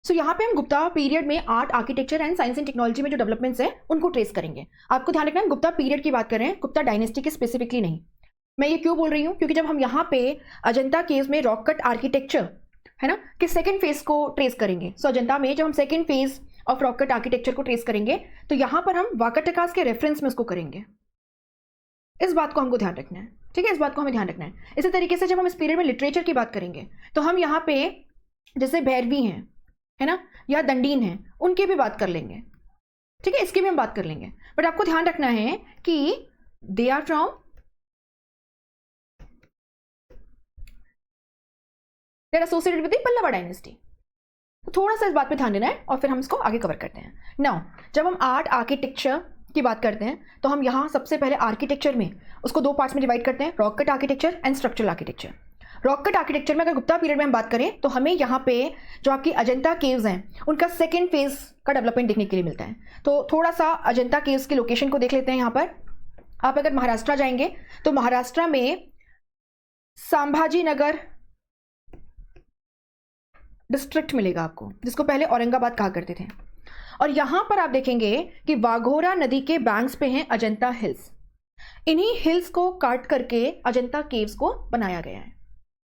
सो यहाँ पे हम गुप्ता पीरियड में art, architecture and science and technology में जो डेवलपमेंट्स हैं उनको ट्रेस करेंगे। आपको ध्यान रखना है गुप्ता पीरियड की बात कर रहे हैं, गुप्ता डायनेस्टी की स्पेसिफिकली नहीं। मैं ये क्यों बोल रही हूँ, क्योंकि जब हम यहाँ पे अजंता केव्स में रॉक कट आर्किटेक्चर है ना कि सेकेंड फेज को ट्रेस करेंगे, सो अजंता में जब हम second phase of rock cut architecture को ट्रेस करेंगे तो यहाँ पर हम वाकाटकास के रेफरेंस में उसको करेंगे। इस बात को हमको ध्यान रखना है, ठीक है, इस बात को हमें ध्यान रखना है। इसी तरीके से जब हम इस पीरियड में लिटरेचर की बात करेंगे तो हम यहाँ पे जैसे भैरवी हैं है ना या दंडीन हैं, उनकी भी बात कर लेंगे, ठीक है, इसकी भी हम बात कर लेंगे। बट आपको ध्यान रखना है कि they are from they are associated with the Pallava dynasty. थोड़ा सा इस बात पे ध्यान देना है और फिर हम इसको आगे कवर करते हैं। नाउ जब हम आर्ट, आर्किटेक्चर की बात करते हैं तो हम यहाँ सबसे पहले आर्किटेक्चर में उसको दो पार्ट्स में डिवाइड करते हैं, rock cut architecture and structural architecture. Rock cut architecture में अगर गुप्ता पीरियड में हम बात करें तो हमें यहाँ पे जो आपकी अजंता केव्स हैं उनका सेकेंड फेज का डेवलपमेंट देखने के लिए मिलता है। तो थोड़ा सा अजंता केव्स की लोकेशन को देख लेते हैं। यहाँ पर आप अगर महाराष्ट्र जाएंगे तो महाराष्ट्र में संभाजी नगर डिस्ट्रिक्ट मिलेगा आपको, जिसको पहले औरंगाबाद कहा करते थे। और यहां पर आप देखेंगे कि वाघोरा नदी के बैंक्स पे हैं अजंता हिल्स। इन्हीं हिल्स को काट करके अजंता केव्स को बनाया गया है।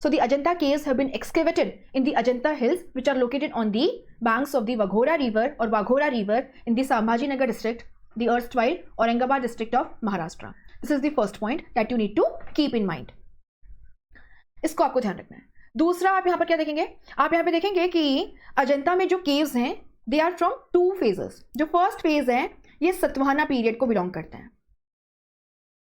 So the Ajanta caves have been excavated in the Ajanta hills which are located on the banks of the Waghora river और Waghora river in the Sambhaji Nagar district, the erstwhile Aurangabad district of Maharashtra. This is the first point that you need to keep in mind. इसको आपको ध्यान रखना है। दूसरा आप यहां पर क्या देखेंगे, आप यहां पे देखेंगे कि अजंता में जो केव्स हैं they are from two phases. जो फर्स्ट फेज है ये सतवाहना पीरियड को बिलोंग करते हैं।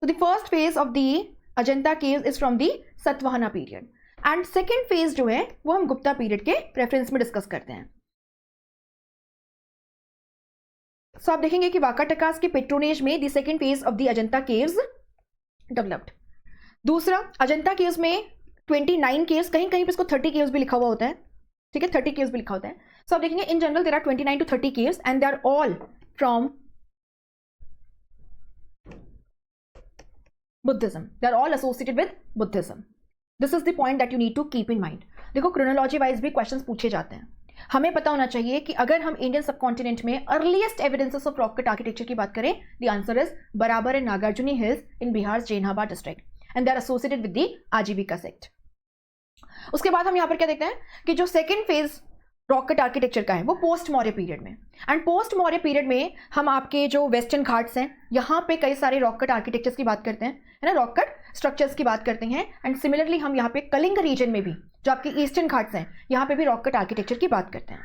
तो the first phase of the Ajanta caves is from the Satavahana period and second phase जो है वो हम गुप्ता पीरियड के रेफरेंस में डिस्कस करते हैं। सो आप देखेंगे कि वाकाटकास के पेट्रोनेज में the second phase of the Ajanta caves developed. दूसरा अजंता केव्स में 29 केव्स, कहीं कहीं पे इसको 30 केव्स भी लिखा हुआ होता है, ठीक है, 30 केव्स भी लिखा होता है। सो आप देखेंगे in general there are 29 to 30 caves and they are all from Buddhism, they are all associated with Buddhism. This is the point that you need to keep in mind. देखो chronology wise भी questions पूछे जाते हैं। हमें पता होना चाहिए कि अगर हम इंडियन सबकॉन्टिनेंट में earliest evidences of rock cut architecture की बात करें, the answer is Barabar and Nagarjuni hills in Bihar Jehanabad district and they are associated with the Ajivika sect. उसके बाद हम यहां पर क्या देखते हैं कि जो second phase rock cut architecture का है वो पोस्ट मौर्य पीरियड में, एंड पोस्ट मौर्य पीरियड में हम आपके जो वेस्टर्न घाट्स हैं यहाँ पे कई सारे रॉक कट आर्किटेक्चर्स की बात करते हैं, है ना, रॉक कट स्ट्रक्चर्स की बात करते हैं। एंड सिमिलरली हम यहाँ पे कलिंग रीजन में भी जो आपके ईस्टर्न घाट्स हैं यहाँ पे भी रॉक कट आर्किटेक्चर की बात करते हैं।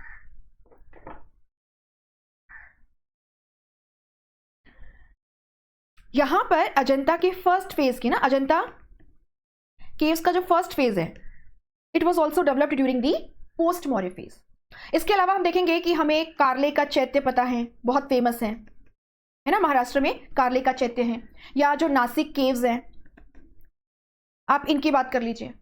यहां पर अजंता के फर्स्ट फेज की ना, अजंता केव्स का जो फर्स्ट फेज है it was also developed during the post Maurya phase. इसके अलावा हम देखेंगे कि हमें कार्ले का चैत्य पता है, बहुत फेमस है ना, महाराष्ट्र में कार्ले का चैत्य है, या जो नासिक केव्स हैं आप इनकी बात कर लीजिए।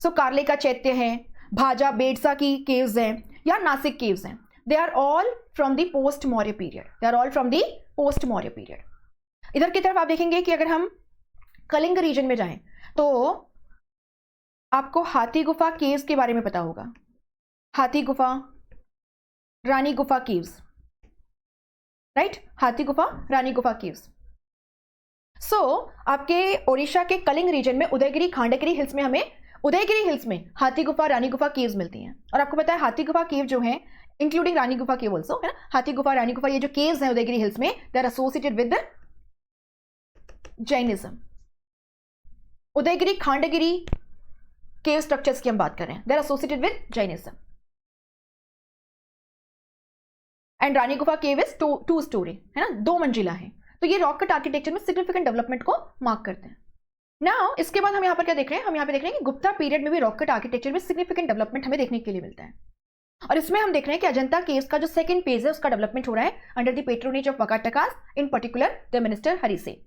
सो कार्ले का चैत्य है, भाजा बेडसा की केव्स हैं या नासिक केव्स हैं, they are all from the post Maurya period, they are all from the post Maurya period. इधर की तरफ आप देखेंगे कि अगर हम कलिंग रीजन में जाएं तो आपको हाथी गुफा केव्स के बारे में पता होगा, हाथी गुफा, रानी गुफा केव्स, राइट, हाथी गुफा, रानी गुफा केव्स। सो आपके ओडिशा के कलिंग रीजन में उदयगिरी, खांडगिरी हिल्स में हमें उदयगिरी हिल्स में हाथी गुफा, रानी गुफा केव्स मिलती हैं। और आपको पता है हाथी गुफा केव जो है इंक्लूडिंग रानी गुफा केव ऑल्सो, है ना, हाथी गुफा, रानी गुफा, ये जो केव्स हैं उदयगिरी हिल्स में they are associated with Jainism. Udayagiri, Khandagiri cave structures की हम बात कर रहे हैं, they are associated with Jainism. And Rani Gumpha cave is to story, है ना, 2 मंजिला है। तो ये रॉक कट आर्किटेक्चर में सिग्निफिकेंट डेवलपमेंट को मार्क करते हैं। नाउ इसके बाद हम यहाँ पर क्या देख रहे हैं, हम यहाँ पे देख रहे हैं कि गुप्ता पीरियड में भी रॉक कट आर्किटेक्चर में सिग्निफिकेंट डेवलपमेंट हमें देखने के लिए मिलता है। और इसमें हम देख रहे हैं कि अजंता केव्स का जो सेकंड फेज है उसका डेवलपमेंट हो रहा है under the patronage of Vakatakas, in particular the minister हरिसे।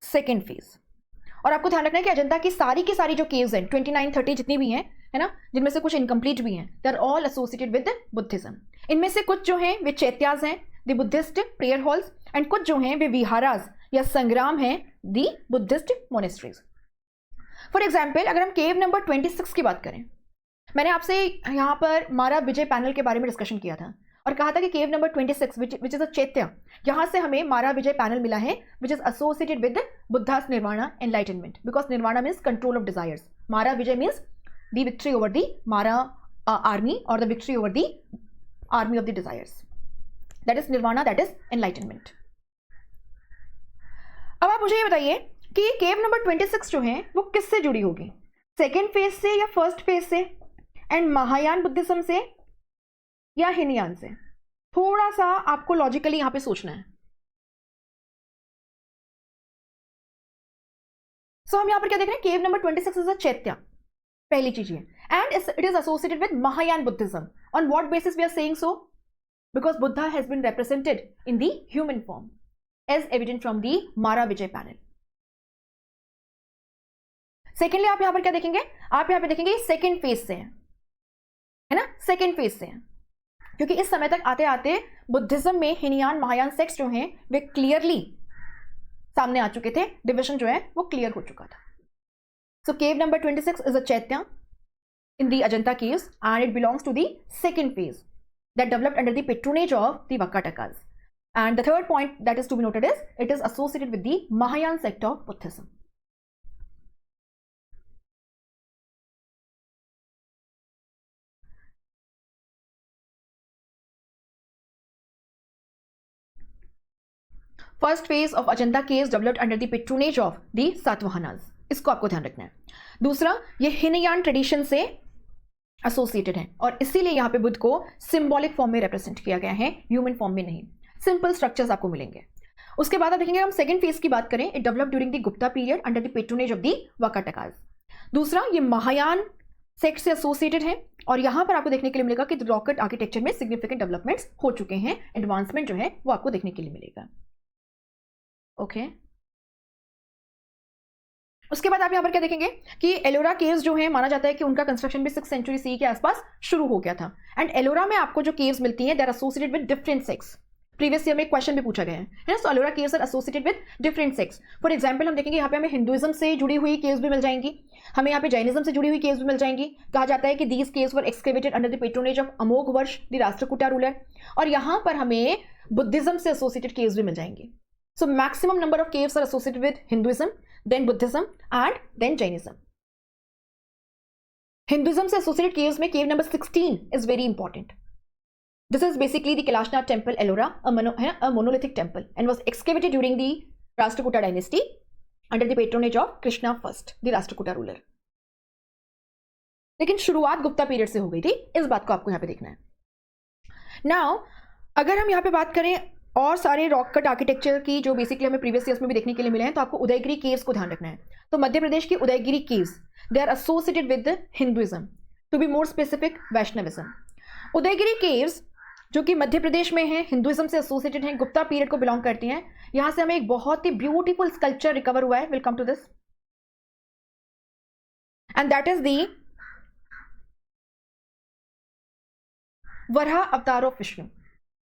Second phase. और आपको ध्यान रखना है कि अजंता की सारी जो केव्स हैं 29, 30 जितनी भी हैं, है ना, जिनमें से कुछ इनकम्प्लीट भी हैं, they are all associated with Buddhism. इनमें से कुछ जो हैं वे चैत्याज हैं, the Buddhist prayer halls, and कुछ जो हैं वे विहाराज या संग्राम हैं, the Buddhist monasteries. For example अगर हम केव नंबर 26 की बात करें, मैंने आपसे यहाँ पर मारा विजय पैनल के बारे में डिस्कशन किया था और कहा था कि केव नंबर 26 विच इज अ चैत्य, यहाँ से हमें मारा विजय पैनल मिला है which is associated with Buddha's nirvana enlightenment, because nirvana means control of desires, Mara Vijay means the victory over the Mara army और the victory over the army of the desires, that is nirvana, that is enlightenment. अब आप मुझे ये बताइए कि केव number 26 जो है वो किससे जुड़ी होगी, सेकेंड फेज से या फर्स्ट फेज से, एंड महायान बुद्धिज्म से या हिनयान से? थोड़ा सा आपको लॉजिकली यहां पे सोचना है। सो हम यहां पर क्या देख रहे हैं, केव नंबर 26 इज अ चैत्य, पहली चीज है, and it is associated with Mahayana Buddhism. On what basis we are saying so? Because Buddha has been represented in the human form as evident from the Mara Vijaya panel. Secondly आप यहां पर क्या देखेंगे, आप यहां पर देखेंगे सेकेंड फेज से है ना, सेकेंड फेज से है, क्योंकि इस समय तक आते आते बुद्धिज्म में हिनयान महायान सेक्ट्स जो हैं वे क्लियरली सामने आ चुके थे, डिविजन जो है वो क्लियर हो चुका था। सो केव number 26 is a chaitya in the Ajanta caves and it belongs to the second phase that developed under the patronage of the Vakatakas. And the third point that is to be noted is it is associated with the Mahayana sect of Buddhism. First phase of Ajanta caves developed under the patronage of the Satavahanas. इसको आपको ध्यान रखना है। दूसरा, ये Hinayana tradition से associated है और इसीलिए यहां पे बुद्ध को सिंबॉलिक फॉर्म में रिप्रेजेंट किया गया है, ह्यूमन फॉर्म में नहीं। सिंपल स्ट्रक्चर्स आपको मिलेंगे। उसके बाद आप देखेंगे, हम सेकंड फेज की बात करें, it developed during the Gupta period under the patronage of the Vakatakas. दूसरा, ये महायान सेक्ट से एसोसिएटेड है और यहां पर आपको देखने के लिए मिलेगा कि रॉकेट आर्किटेक्चर में सिग्निफिकेंट डेवलपमेंट्स हो चुके हैं, एडवांसमेंट जो है वो आपको देखने के लिए मिलेगा। ओके उसके बाद आप यहां पर क्या देखेंगे कि एलोरा केव्स जो है माना जाता है कि उनका कंस्ट्रक्शन भी 6th सेंचुरी सी के आसपास शुरू हो गया था। एंड एलोरा में आपको जो केव्स मिलती हैं they are associated with different sects. Previous year में एक क्वेश्चन भी पूछा गया है ना, so Ellora caves are associated with different sects. For example हम देखेंगे यहाँ पे हमें हिंदुइज्म से जुड़ी हुई केव्स भी मिल जाएंगी, हमें यहाँ पे जैनिज्म से जुड़ी हुई केव्स भी मिल जाएंगी। कहा जाता है कि these caves were excavated under the patronage of Amoghavarsha the Rashtrakuta ruler, और यहाँ पर हमें बुद्धिज्म से एसोसिएटेड केव्स भी मिल जाएंगे। So maximum number of caves are associated with Hinduism, then Buddhism, and then Jainism. Hinduism से associated caves में cave number 16 is very important. This is basically the Kailashnath temple, Ellora, a monolithic temple, and was excavated during the Rashtrakuta dynasty under the patronage of Krishna I, the Rashtrakuta ruler. लेकिन शुरुआत Gupta period से हो गई थी, इस बात को आपको यहाँ पे देखना है। Now, अगर हम यहाँ पे बात करें और सारे रॉक कट आर्किटेक्चर की जो बेसिकली हमें प्रीवियस ईयर्स में भी देखने के लिए मिले हैं, तो आपको उदयगिरी केव्स को ध्यान रखना है। तो मध्य प्रदेश की Udayagiri caves they are associated with Hinduism, to be more specific Vaishnavism. Udayagiri caves जो कि मध्य प्रदेश में है, हिंदुइज्म से एसोसिएटेड हैं, गुप्ता पीरियड को बिलोंग करती हैं। यहां से हमें एक बहुत ही ब्यूटीफुल स्कल्पचर रिकवर हुआ है, will come to this, and that is the Varaha avatar of Vishnu.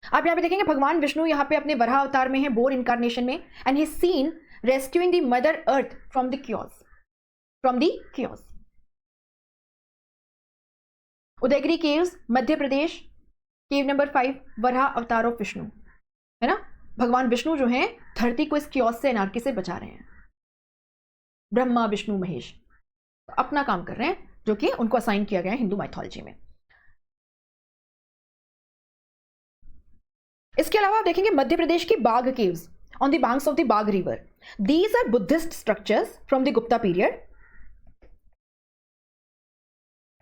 आप यहां पे देखेंगे भगवान विष्णु यहां पे अपने वराह अवतार में है, बोर इनकारनेशन में, and he seen rescuing the mother earth from the chaos. Udayagiri caves, Madhya Pradesh, cave number 5, Varaha avatar of Vishnu, है ना। भगवान विष्णु जो है धरती को इस क्योस से, एनार्की से बचा रहे हैं। ब्रह्मा विष्णु महेश अपना काम कर रहे हैं जो कि उनको असाइन किया गया है हिंदू माइथोलॉजी में। इसके अलावा आप देखेंगे मध्य प्रदेश की Bagh caves on the banks of the Bagh river. These are Buddhist structures from the Gupta period,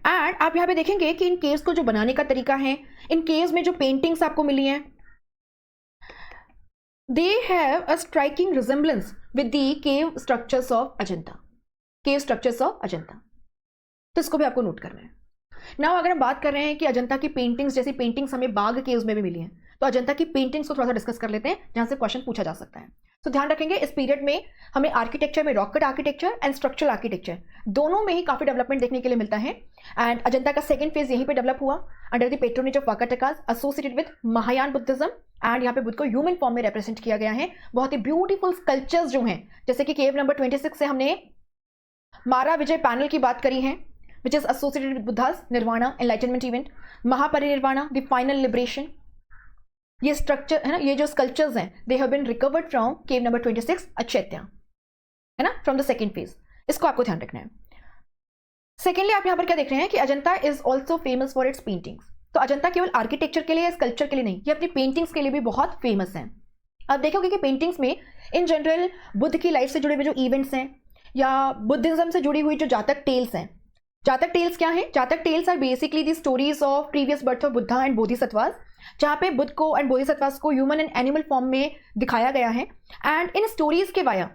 and आप यहां पे देखेंगे कि इन केव्स को जो बनाने का तरीका है, इन केव्स में जो पेंटिंग्स आपको मिली हैं, they have a striking resemblance with the cave structures of Ajanta, cave structures of Ajanta. तो इसको भी आपको नोट करना है। नाउ अगर हम बात कर रहे हैं कि अजंता की पेंटिंग्स, जैसी पेंटिंग्स हमें बाघ केव्स में भी मिली हैं, तो अजंता की पेंटिंग्स को थोड़ा सा डिस्कस कर लेते हैं जहां से क्वेश्चन पूछा जा सकता है। तो ध्यान रखेंगे इस पीरियड में हमें आर्किटेक्चर में rock cut architecture and structural architecture दोनों में ही काफी डेवलपमेंट देखने के लिए मिलता है। एंड अजंता का सेकंड फेज यहीं पे डेवलप हुआ under the patronage of Vakatakas, associated with Mahayana Buddhism, and यहाँ पे बुद्ध को ह्यूमन फॉर्म में रिप्रेजेंट किया गया है। बहुत ही ब्यूटीफुल स्कल्पचर्स जो हैं, जैसे कि केव नंबर 26 से हमने मारा विजय पैनल की बात करी है, which is associated with Buddha's nirvana enlightenment event. Mahaparinirvana the final liberation. ये स्ट्रक्चर है ना, ये जो स्कल्पचर्स हैं they have been recovered from cave number 26 अचैत्या, है ना, फ्रॉम द सेकेंड फेज। इसको आपको ध्यान रखना है। सेकेंडली आप यहां पर क्या देख रहे हैं कि Ajanta is also famous for its paintings. तो अजंता केवल आर्किटेक्चर के लिए या स्कल्पचर के लिए नहीं, ये अपनी पेंटिंग्स के लिए भी बहुत फेमस है। आप देखोगे कि पेंटिंग्स में इन जनरल बुद्ध की लाइफ से जुड़े हुए जो इवेंट्स हैं या बुद्धिज्म से जुड़ी हुई जो जातक टेल्स हैं। जातक टेल्स क्या है? Jataka tales are basically the stories of previous birth of Buddha and Bodhisattvas, जहाँ पे बुद्ध को एंड बोधिसत्वास को ह्यूमन एंड एनिमल फॉर्म में दिखाया गया है। एंड इन स्टोरीज के वाया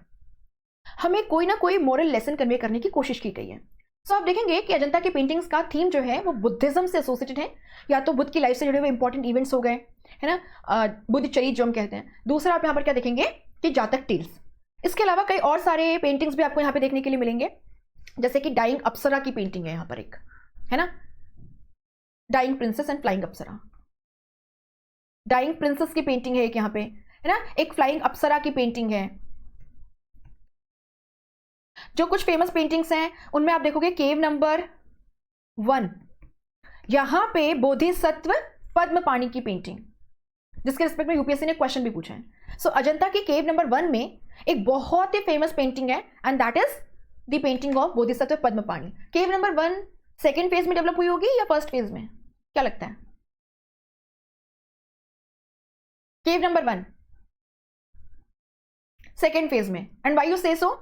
हमें कोई ना कोई मोरल लेसन कन्वे करने की कोशिश की गई है। सो आप देखेंगे कि अजंता की पेंटिंग्स का थीम जो है वो बुद्धिज्म से एसोसिएटेड है, या तो बुद्ध की लाइफ से जुड़े हुए इंपॉर्टेंट इवेंट्स हो गए, है ना, बुद्ध चरित्र जो हम कहते हैं। दूसरा आप यहाँ पर क्या देखेंगे कि जातक टेल्स। इसके अलावा कई और सारे पेंटिंग्स भी आपको यहाँ पे देखने के लिए मिलेंगे, जैसे कि डाइंग अप्सरा की पेंटिंग है यहाँ पर एक, है ना, dying princess and flying apsara. Dying princess की पेंटिंग है एक यहाँ पे, है ना, एक फ्लाइंग अप्सरा की पेंटिंग है। जो कुछ फेमस पेंटिंग्स हैं उनमें आप देखोगे केव नंबर 1, यहां पे बोधिसत्व पद्मपाणि की पेंटिंग, जिसके रिस्पेक्ट में यूपीएससी ने क्वेश्चन भी पूछा है। सो अजंता की केव नंबर 1 में एक बहुत ही फेमस पेंटिंग है and that is the painting of Bodhisattva Padmapani. Cave number 1 second phase में डेवलप हुई होगी या फर्स्ट फेज में, क्या लगता है? केव नंबर 1 सेकेंड फेज में, एंड व्हाई यू से सो?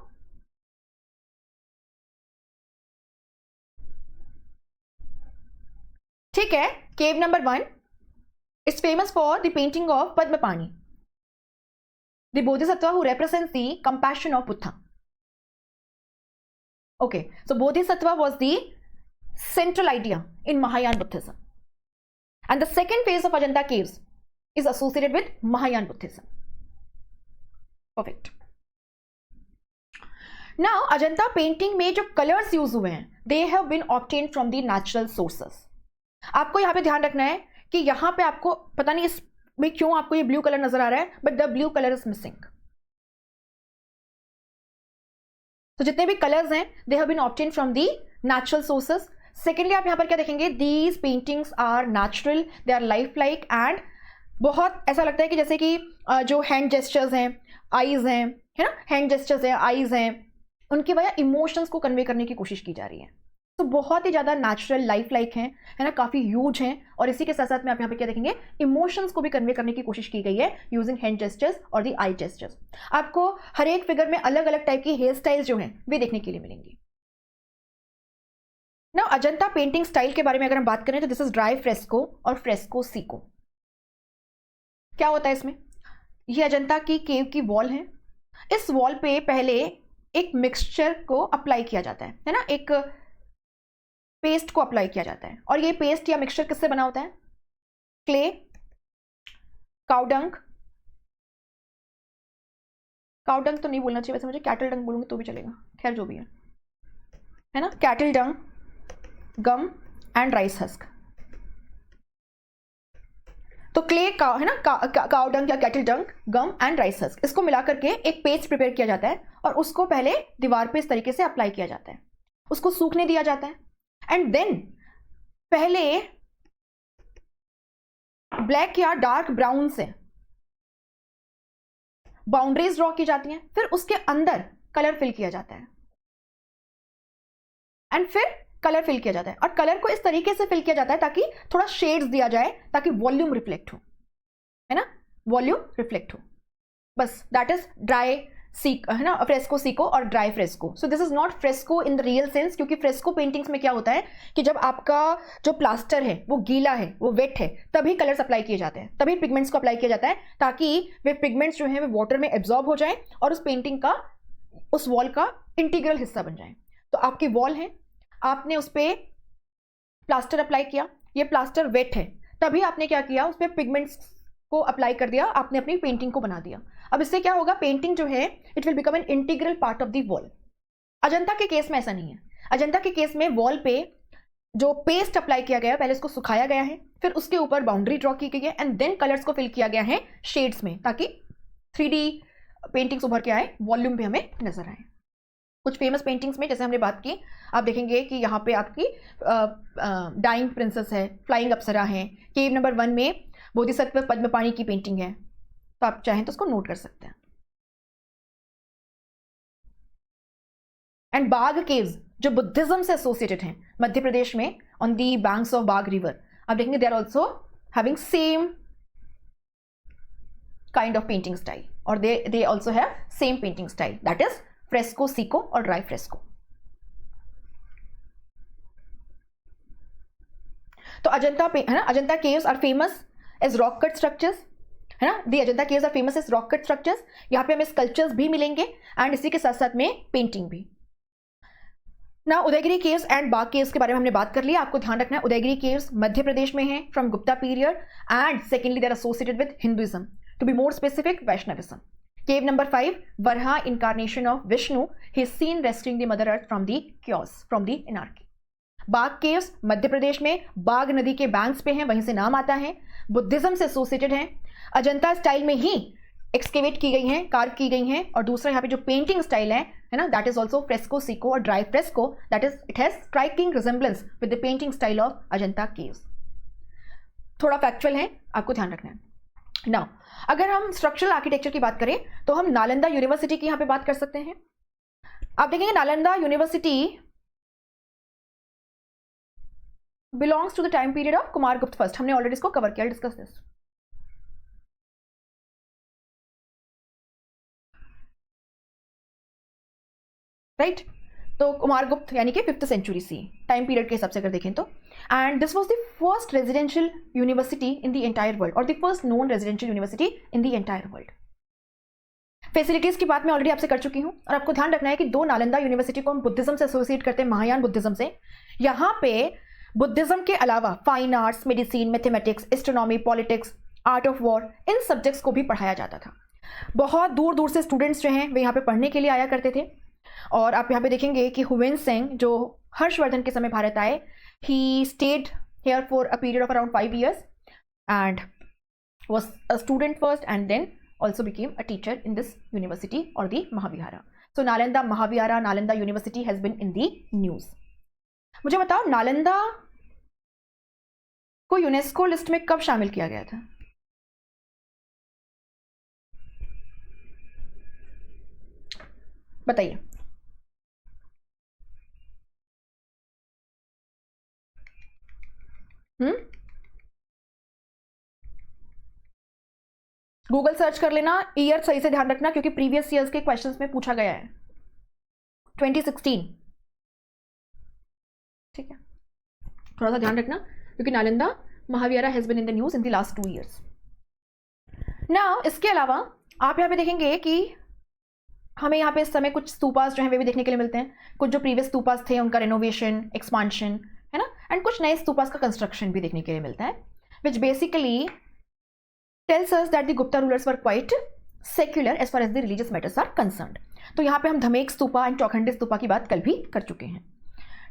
ठीक है, केव number 1 is famous for the painting of Padmapani, the Bodhisattva who represents the compassion of Buddha. Okay, so Bodhisattva was the central idea in Mahayana Buddhism, and the second phase of Ajanta caves is associated with Mahayana Buddhism. Perfect. Now Ajanta painting में जो colors use हुए हैं they have been obtained from the natural sources. आपको यहां पे ध्यान रखना है कि यहां पे आपको पता नहीं इसमें क्यों आपको ये ब्लू कलर नजर आ रहा है, but the blue colour is missing. तो जितने भी कलर्स हैं they have been obtained from the natural sources. Secondly आप यहां पर क्या देखेंगे, these paintings are natural, they are life like, and बहुत ऐसा लगता है कि जैसे कि जो हैंड जेस्चर्स हैं, आईज हैं, है ना, हैंड जेस्चर्स हैं, आईज हैं, उनकी वजह इमोशंस को कन्वे करने की कोशिश की जा रही है। तो बहुत ही ज़्यादा नेचुरल लाइफ लाइक हैं, है ना, काफ़ी ह्यूज हैं, और इसी के साथ साथ में आप यहाँ पे क्या देखेंगे, इमोशंस को भी कन्वे करने की कोशिश की गई है यूजिंग हैंड जेस्चर्स और दी आई जेस्चर्स। आपको हर एक फिगर में अलग अलग टाइप की हेयर स्टाइल जो हैं वे देखने के लिए मिलेंगी। ना अजंता पेंटिंग स्टाइल के बारे में अगर हम बात करें तो दिस इज ड्राई फ्रेस्को और फ्रेस्को सीको। क्या होता है इसमें? ये अजंता की केव की वॉल है। इस वॉल पे पहले एक मिक्सचर को अप्लाई किया जाता है ना, एक पेस्ट को अप्लाई किया जाता है, और ये पेस्ट या मिक्सचर किससे बना होता है? क्ले, काउडंग, काउडंग तो नहीं बोलना चाहिए वैसे मुझे, कैटल डंग बोलूंगी तो भी चलेगा, खैर जो भी है ना, cattle dung, gum and rice husk. तो क्ले का है ना, काउ डंग या cattle dung, gum and rice husk, इसको मिलाकर के एक पेस्ट प्रिपेयर किया जाता है और उसको पहले दीवार पे इस तरीके से अप्लाई किया जाता है, उसको सूखने दिया जाता है, एंड देन पहले ब्लैक या डार्क ब्राउन से बाउंड्रीज ड्रॉ की जाती हैं, फिर उसके अंदर कलर फिल किया जाता है, एंड फिर कलर फिल किया जाता है, और कलर को इस तरीके से फिल किया जाता है ताकि थोड़ा शेड्स दिया जाए, ताकि वॉल्यूम रिफ्लेक्ट हो, है ना, वॉल्यूम रिफ्लेक्ट हो। बस दैट इज ड्राई सीक, है ना, फ्रेस्को सीको और dry fresco. So this is not fresco in the real sense, क्योंकि फ्रेस्को पेंटिंग्स में क्या होता है कि जब आपका जो प्लास्टर है वो गीला है, वो वेट है, तभी कलर्स अप्लाई किए जाते हैं, तभी पिगमेंट्स को अप्लाई किया जाता है, ताकि वे पिगमेंट्स जो है वे वाटर में एब्जॉर्ब हो जाए और उस पेंटिंग का, उस वॉल का इंटीग्रल हिस्सा बन जाए। तो आपकी वॉल है, आपने उस पर प्लास्टर अप्लाई किया, ये प्लास्टर वेट है, तभी आपने क्या किया, उस पर पिगमेंट्स को अप्लाई कर दिया, आपने अपनी पेंटिंग को बना दिया। अब इससे क्या होगा, पेंटिंग जो है it will become an integral part of the wall. Ajanta के केस में ऐसा नहीं है। अजंता के केस में वॉल पे जो पेस्ट अप्लाई किया गया है, पहले उसको सुखाया गया है, फिर उसके ऊपर बाउंड्री ड्रॉ की गई है, एंड देन कलर्स को फिल किया गया है शेड्स में, ताकि 3D पेंटिंग्स उभर के आए, वॉल्यूम भी हमें नजर आए। कुछ फेमस पेंटिंग्स में जैसे हमने बात की, आप देखेंगे कि यहाँ पे आपकी डाइंग प्रिंसेस है, फ्लाइंग अप्सरा है, केव नंबर 1 में बोधिसत्व पद्मपाणि की पेंटिंग है, तो आप चाहें तो उसको नोट कर सकते हैं। एंड बाघ केव्स जो बुद्धिज्म से एसोसिएटेड हैं मध्य प्रदेश में on the banks of Bagh river, आप देखेंगे they are also having same kind of painting style, और they also have same painting style, that is fresco, secco और ड्राई फ्रेस्को। तो अजंता है ना, Ajanta caves are famous as rock cut structures, है ना, the Ajanta caves are famous as rock cut structures. यहाँ पे हमें स्कल्पचर्स भी मिलेंगे एंड इसी के साथ साथ में पेंटिंग भी। ना उदयगिरी केव्स एंड बाघ केव्स के बारे में हमने बात कर लिया। आपको ध्यान रखना है उदयगिरी केव्स मध्य प्रदेश में है from Gupta period, and secondly they are associated with Hinduism, to be more specific Vaishnavism. Cave number 5, Varaha incarnation of Vishnu, he is seen rescuing the mother earth from the chaos, from the anarchy. Bagh caves Madhya Pradesh में बाघ नदी के banks पे हैं, वहीं से नाम आता है, बुद्धिज्म से एसोसिएटेड हैं, अजंता स्टाइल में ही एक्सकेवेट की गई हैं, कार्व की गई हैं, और दूसरा यहाँ पे जो पेंटिंग स्टाइल है ना, that is also fresco, secco और dry fresco, that is it has striking resemblance with the painting style of Ajanta caves. थोड़ा फैक्चुअल है, आपको ध्यान रखना है। नाउ अगर हम स्ट्रक्चरल आर्किटेक्चर की बात करें तो हम नालंदा यूनिवर्सिटी की यहाँ पे बात कर सकते हैं। आप देखेंगे Nalanda university belongs to the time period of Kumaragupta first, हमने ऑलरेडी इसको कवर किया, डिस्कस दिस। राइट, तो कुमारगुप्त यानी कि 5th century C time period के हिसाब से अगर देखें तो, and this was the first residential university in the entire world, और the first known residential university in the entire world. Facilities की बात मैं ऑलरेडी आपसे कर चुकी हूं, और आपको ध्यान रखना है कि 2 नालंदा यूनिवर्सिटी को हम बुद्धिज्म से एसोसिएट करते हैं, महायान बुद्धिज्म से। यहाँ पे बुद्धिज्म के अलावा fine arts, medicine, mathematics, astronomy, politics, art of war, in subjects को भी पढ़ाया जाता था। बहुत दूर दूर से स्टूडेंट्स जो हैं वे यहाँ पे पढ़ने के लिए आया करते थे। और आप यहाँ पे देखेंगे कि हुवेन सेंग जो हर्षवर्धन के समय भारत आए, he stayed here for a period of around 5 years and was a student first and then also became a teacher in this university or the Mahavihara. So Nalanda Mahavihara, Nalanda University has been in the news. मुझे बताओ नालंदा को UNESCO list में कब शामिल किया गया था? बताइए। गूगल सर्च कर लेना, ईयर सही से ध्यान रखना क्योंकि प्रीवियस ईयर्स के क्वेश्चंस में पूछा गया है। 2016, ठीक है, थोड़ा सा ध्यान रखना क्योंकि Nalanda Mahavihara has been in the news in the last 2 years। Now इसके अलावा आप यहाँ पे देखेंगे कि हमें यहाँ पे इस समय कुछ स्तूपास जो हैं वे भी देखने के लिए मिलते हैं। कुछ जो प्रीवियस स्तूपास थे उनका रेनोवेशन, एक्सपांशन, है ना, एंड कुछ नए स्तूपास का कंस्ट्रक्शन भी देखने के लिए मिलता है, which basically tells us that the Gupta rulers were quite secular as far as the religious matters are concerned। तो यहाँ पे हम धमेक स्तूपा एंड चौखंडी स्तूपा की बात कल भी कर चुके हैं।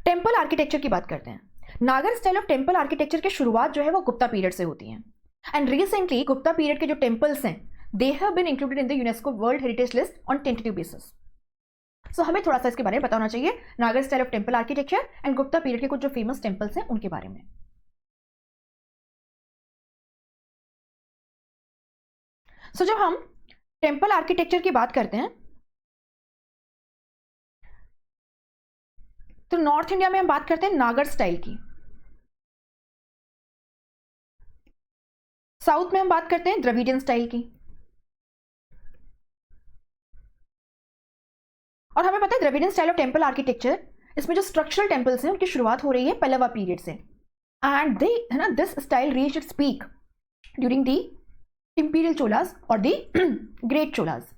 टेम्पल आर्किटेक्चर की बात करते हैं। नागर स्टाइल ऑफ टेम्पल आर्किटेक्चर की शुरुआत जो है वो गुप्ता पीरियड से होती है, एंड रिसेंटली गुप्ता पीरियड के जो टेम्पल्स हैं they have been included in the UNESCO world heritage list on tentative basis. So हमें थोड़ा सा इसके बारे में पता होना चाहिए, नागर style of temple architecture and Gupta period के कुछ जो फेमस टेम्पल्स हैं उनके बारे में। सो जब हम टेम्पल आर्किटेक्चर की बात करते हैं तो नॉर्थ इंडिया में हम बात करते हैं नागर स्टाइल की, साउथ में हम बात करते हैं द्रविडियन स्टाइल की, और हमें पता है Dravidian style of temple architecture, इसमें जो स्ट्रक्चरल टेम्पल्स हैं उनकी शुरुआत हो रही है पल्लवा पीरियड से, एंड दे है ना this style reached its peak during the imperial Cholas और दी ग्रेट चोलास।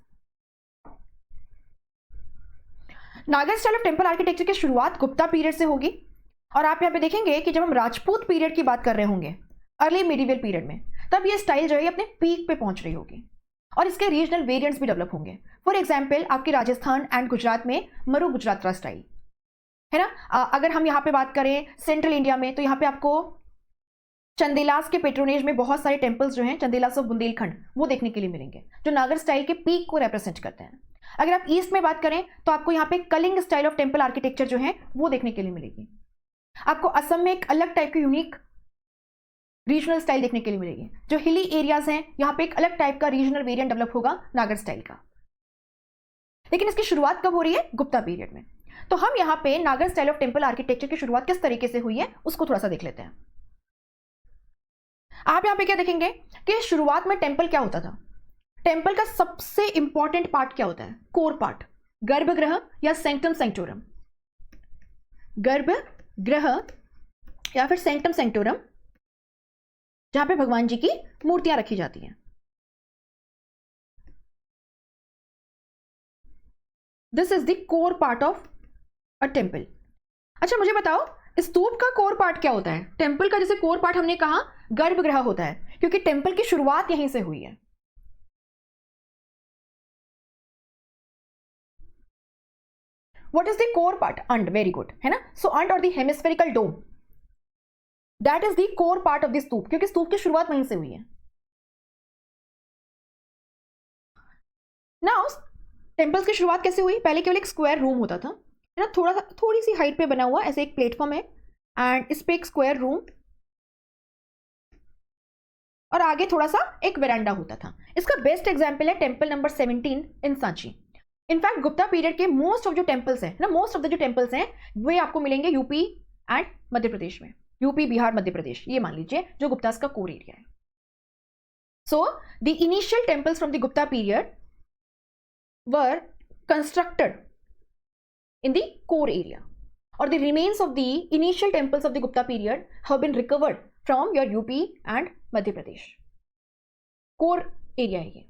नागर स्टाइल ऑफ टेम्पल आर्किटेक्चर की शुरुआत गुप्ता पीरियड से होगी, और आप यहाँ पे देखेंगे कि जब हम राजपूत पीरियड की बात कर रहे होंगे, अर्ली मिडिवल पीरियड में, तब ये स्टाइल जो है अपने पीक पे पहुंच रही होगी और इसके रीजनल वेरिएंट्स भी डेवलप होंगे। फॉर एग्जाम्पल आपकी राजस्थान एंड गुजरात में मरु गुजरातरा स्टाइल है ना। अगर हम यहाँ पे बात करें सेंट्रल इंडिया में तो यहाँ पे आपको चंदेलास के पेट्रोनेज में बहुत सारे टेम्पल्स जो हैं, चंदेलास ऑफ बुंदेलखंड, वो देखने के लिए मिलेंगे, जो नागर स्टाइल के पीक को रिप्रेजेंट करते हैं। अगर आप ईस्ट में बात करें तो आपको यहाँ पे Kalinga style of temple architecture जो है वो देखने के लिए मिलेगी। आपको असम में एक अलग टाइप की यूनिक रीजनल स्टाइल देखने के लिए मिलेगी। जो हिली एरियाज हैं यहाँ पे एक अलग टाइप का रीजनल वेरिएंट डेवलप होगा नागर स्टाइल का। लेकिन इसकी शुरुआत कब हो रही है? गुप्ता पीरियड में। तो हम यहाँ पे नागर स्टाइल ऑफ टेम्पल आर्किटेक्चर की शुरुआत किस तरीके से हुई है उसको थोड़ा सा देख लेते हैं। आप यहाँ पे क्या देखेंगे कि शुरुआत में टेम्पल क्या होता था? टेम्पल का सबसे इंपॉर्टेंट पार्ट क्या होता है? कोर पार्ट, गर्भगृह या सेंक्टम सेंक्टोरम। गर्भगृह या फिर सेंक्टम सेंक्टोरम, जहां पे भगवान जी की मूर्तियां रखी जाती हैं। This is the core part of a temple. अच्छा मुझे बताओ, स्तूप का कोर पार्ट क्या होता है? टेम्पल का जैसे कोर पार्ट हमने कहा गर्भगृह होता है, क्योंकि टेम्पल की शुरुआत यहीं से हुई है। What is the core part? And very good, है ना? So and or the hemispherical dome, that is the core part of the स्तूप, क्योंकि स्तूप की शुरुआत वहीं से हुई है। Now टेम्पल्स की शुरुआत कैसे हुई? पहले केवल एक स्क्वायर रूम होता था, है ना, थोड़ी सी हाइट पे बना हुआ ऐसे एक प्लेटफॉर्म है, एंड इस पे एक स्क्वायर रूम और आगे थोड़ा सा एक वेरांडा होता था। इसका बेस्ट एग्जाम्पल है टेम्पल नंबर 17 इन सांची। इनफैक्ट गुप्ता पीरियड के मोस्ट ऑफ जो टेम्पल्स हैं ना, मोस्ट ऑफ द जो टेम्पल्स हैं वे आपको मिलेंगे यूपी एंड मध्य प्रदेश में। यूपी, बिहार, मध्य प्रदेश, ये मान लीजिए जो गुप्तास का कोर एरिया है। So the initial temples from the Gupta period were constructed in the core area, or the remains of the initial temples of the Gupta period have been recovered from your UP and Madhya Pradesh. Core area है ये।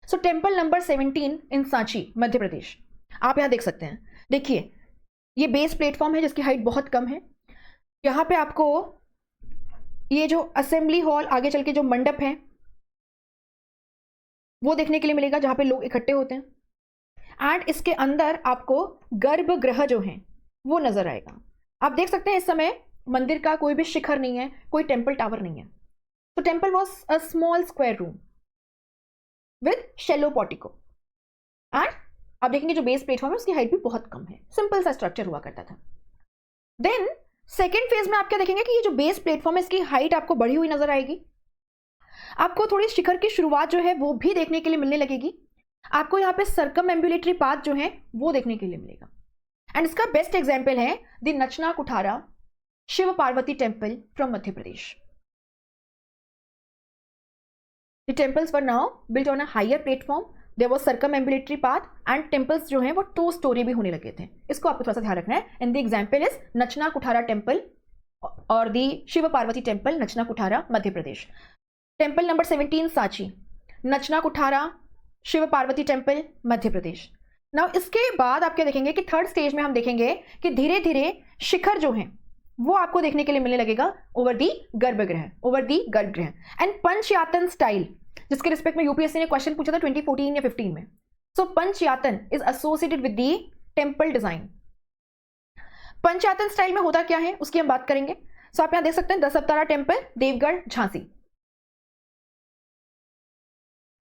So temple number 17 in Sanchi, Madhya Pradesh, आप यहाँ देख सकते हैं। देखिए ये base platform है जिसकी हाइट बहुत कम है। यहाँ पे आपको ये जो असेंबली हॉल, आगे चल के जो मंडप है वो देखने के लिए मिलेगा, जहाँ पे लोग इकट्ठे होते हैं। एंड इसके अंदर आपको गर्भगृह जो है वो नजर आएगा। आप देख सकते हैं इस समय मंदिर का कोई भी शिखर नहीं है, कोई टेम्पल टावर नहीं है। तो temple was a small square room with shallow portico. And आप देखेंगे जो बेस प्लेटफॉर्म है उसकी हाइट भी बहुत कम है, सिंपल सा स्ट्रक्चर हुआ करता था। देन सेकेंड फेज में आप क्या देखेंगे कि ये जो बेस प्लेटफॉर्म है इसकी हाइट आपको बढ़ी हुई नजर आएगी। आपको थोड़ी शिखर की शुरुआत जो है वो भी देखने के लिए मिलने लगेगी। आपको यहाँ पे सर्कम एम्बुलेटरी पाथ जो है वो देखने के लिए मिलेगा। एंड इसका बेस्ट एग्जाम्पल है the Nachna Kuthara Shiv Parvati temple from Madhya Pradesh. The temples were now built on a higher platform, there was circumambulatory path and temples जो हैं वो 2 स्टोरी भी होने लगे थे। इसको आपको थोड़ा सा ध्यान रखना है। And the example is Nachna Kuthara temple और the Shiv Parvati temple, Nachna Kuthara, Madhya Pradesh. Temple number 17 Sanchi, Nachna Kuthara Shiv Parvati temple, Madhya Pradesh. Now इसके बाद आप क्या देखेंगे कि थर्ड स्टेज में हम देखेंगे कि धीरे धीरे शिखर जो है वो आपको देखने के लिए मिलने लगेगा ओवर दी गर्भगृह, over the garbhagriha. And panchayatana style, जिसके रिस्पेक्ट में यूपीएससी ने क्वेश्चन पूछा था 2014 या 15 में। So panchayatana is associated with the temple design. Panchayatana style में होता क्या है उसकी हम बात करेंगे। सो आप यहां देख सकते हैं दशावतारा टेम्पल, देवगढ़, झांसी।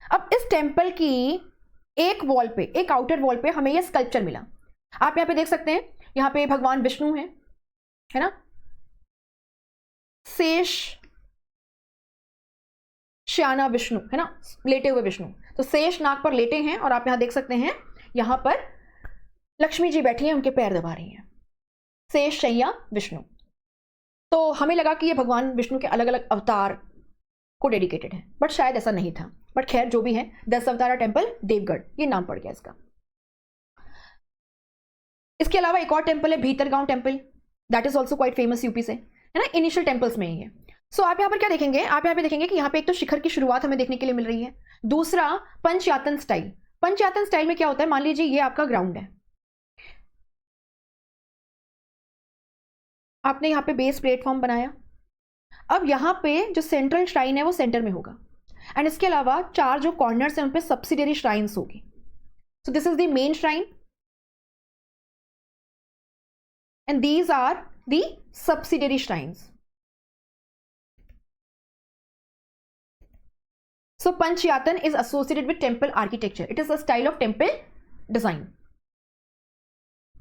अब इस टेम्पल की एक वॉल पे, एक आउटर वॉल पे हमें यह स्कल्पचर मिला। आप यहां पे देख सकते हैं, यहां पे भगवान विष्णु है ना, शेष श्याना विष्णु है ना, लेटे हुए विष्णु। तो शेष नाग पर लेटे हैं और आप यहां देख सकते हैं यहां पर लक्ष्मी जी बैठी हैं, उनके पैर दबा रही हैं, शेष शैया विष्णु। तो हमें लगा कि ये भगवान विष्णु के अलग अलग अवतार को डेडिकेटेड है, बट शायद ऐसा नहीं था। बट खैर जो भी है, दशावतारा टेम्पल, देवगढ़, ये नाम पड़ गया इसका। इसके अलावा एक और टेम्पल है Bhitargaon temple, that is also quite famous UP से, है ना, इनिशियल टेम्पल्स में ही है। सो आप यहाँ पर क्या देखेंगे, आप यहाँ पे देखेंगे कि यहाँ पे एक तो शिखर की शुरुआत हमें देखने के लिए मिल रही है, दूसरा पंचयातन स्टाइल। पंचयातन स्टाइल में क्या होता है, मान लीजिए ये आपका ग्राउंड है, आपने यहाँ पे बेस प्लेटफॉर्म बनाया। अब यहाँ पे जो सेंट्रल श्राइन है वो सेंटर में होगा, एंड इसके अलावा 4 जो कॉर्नर्स हैं उन पे सब्सिडियरी श्राइन्स होगी। So this is the main shrine and these are the subsidiary shrines. So panchayatana is associated with temple architecture. It is a style of temple design.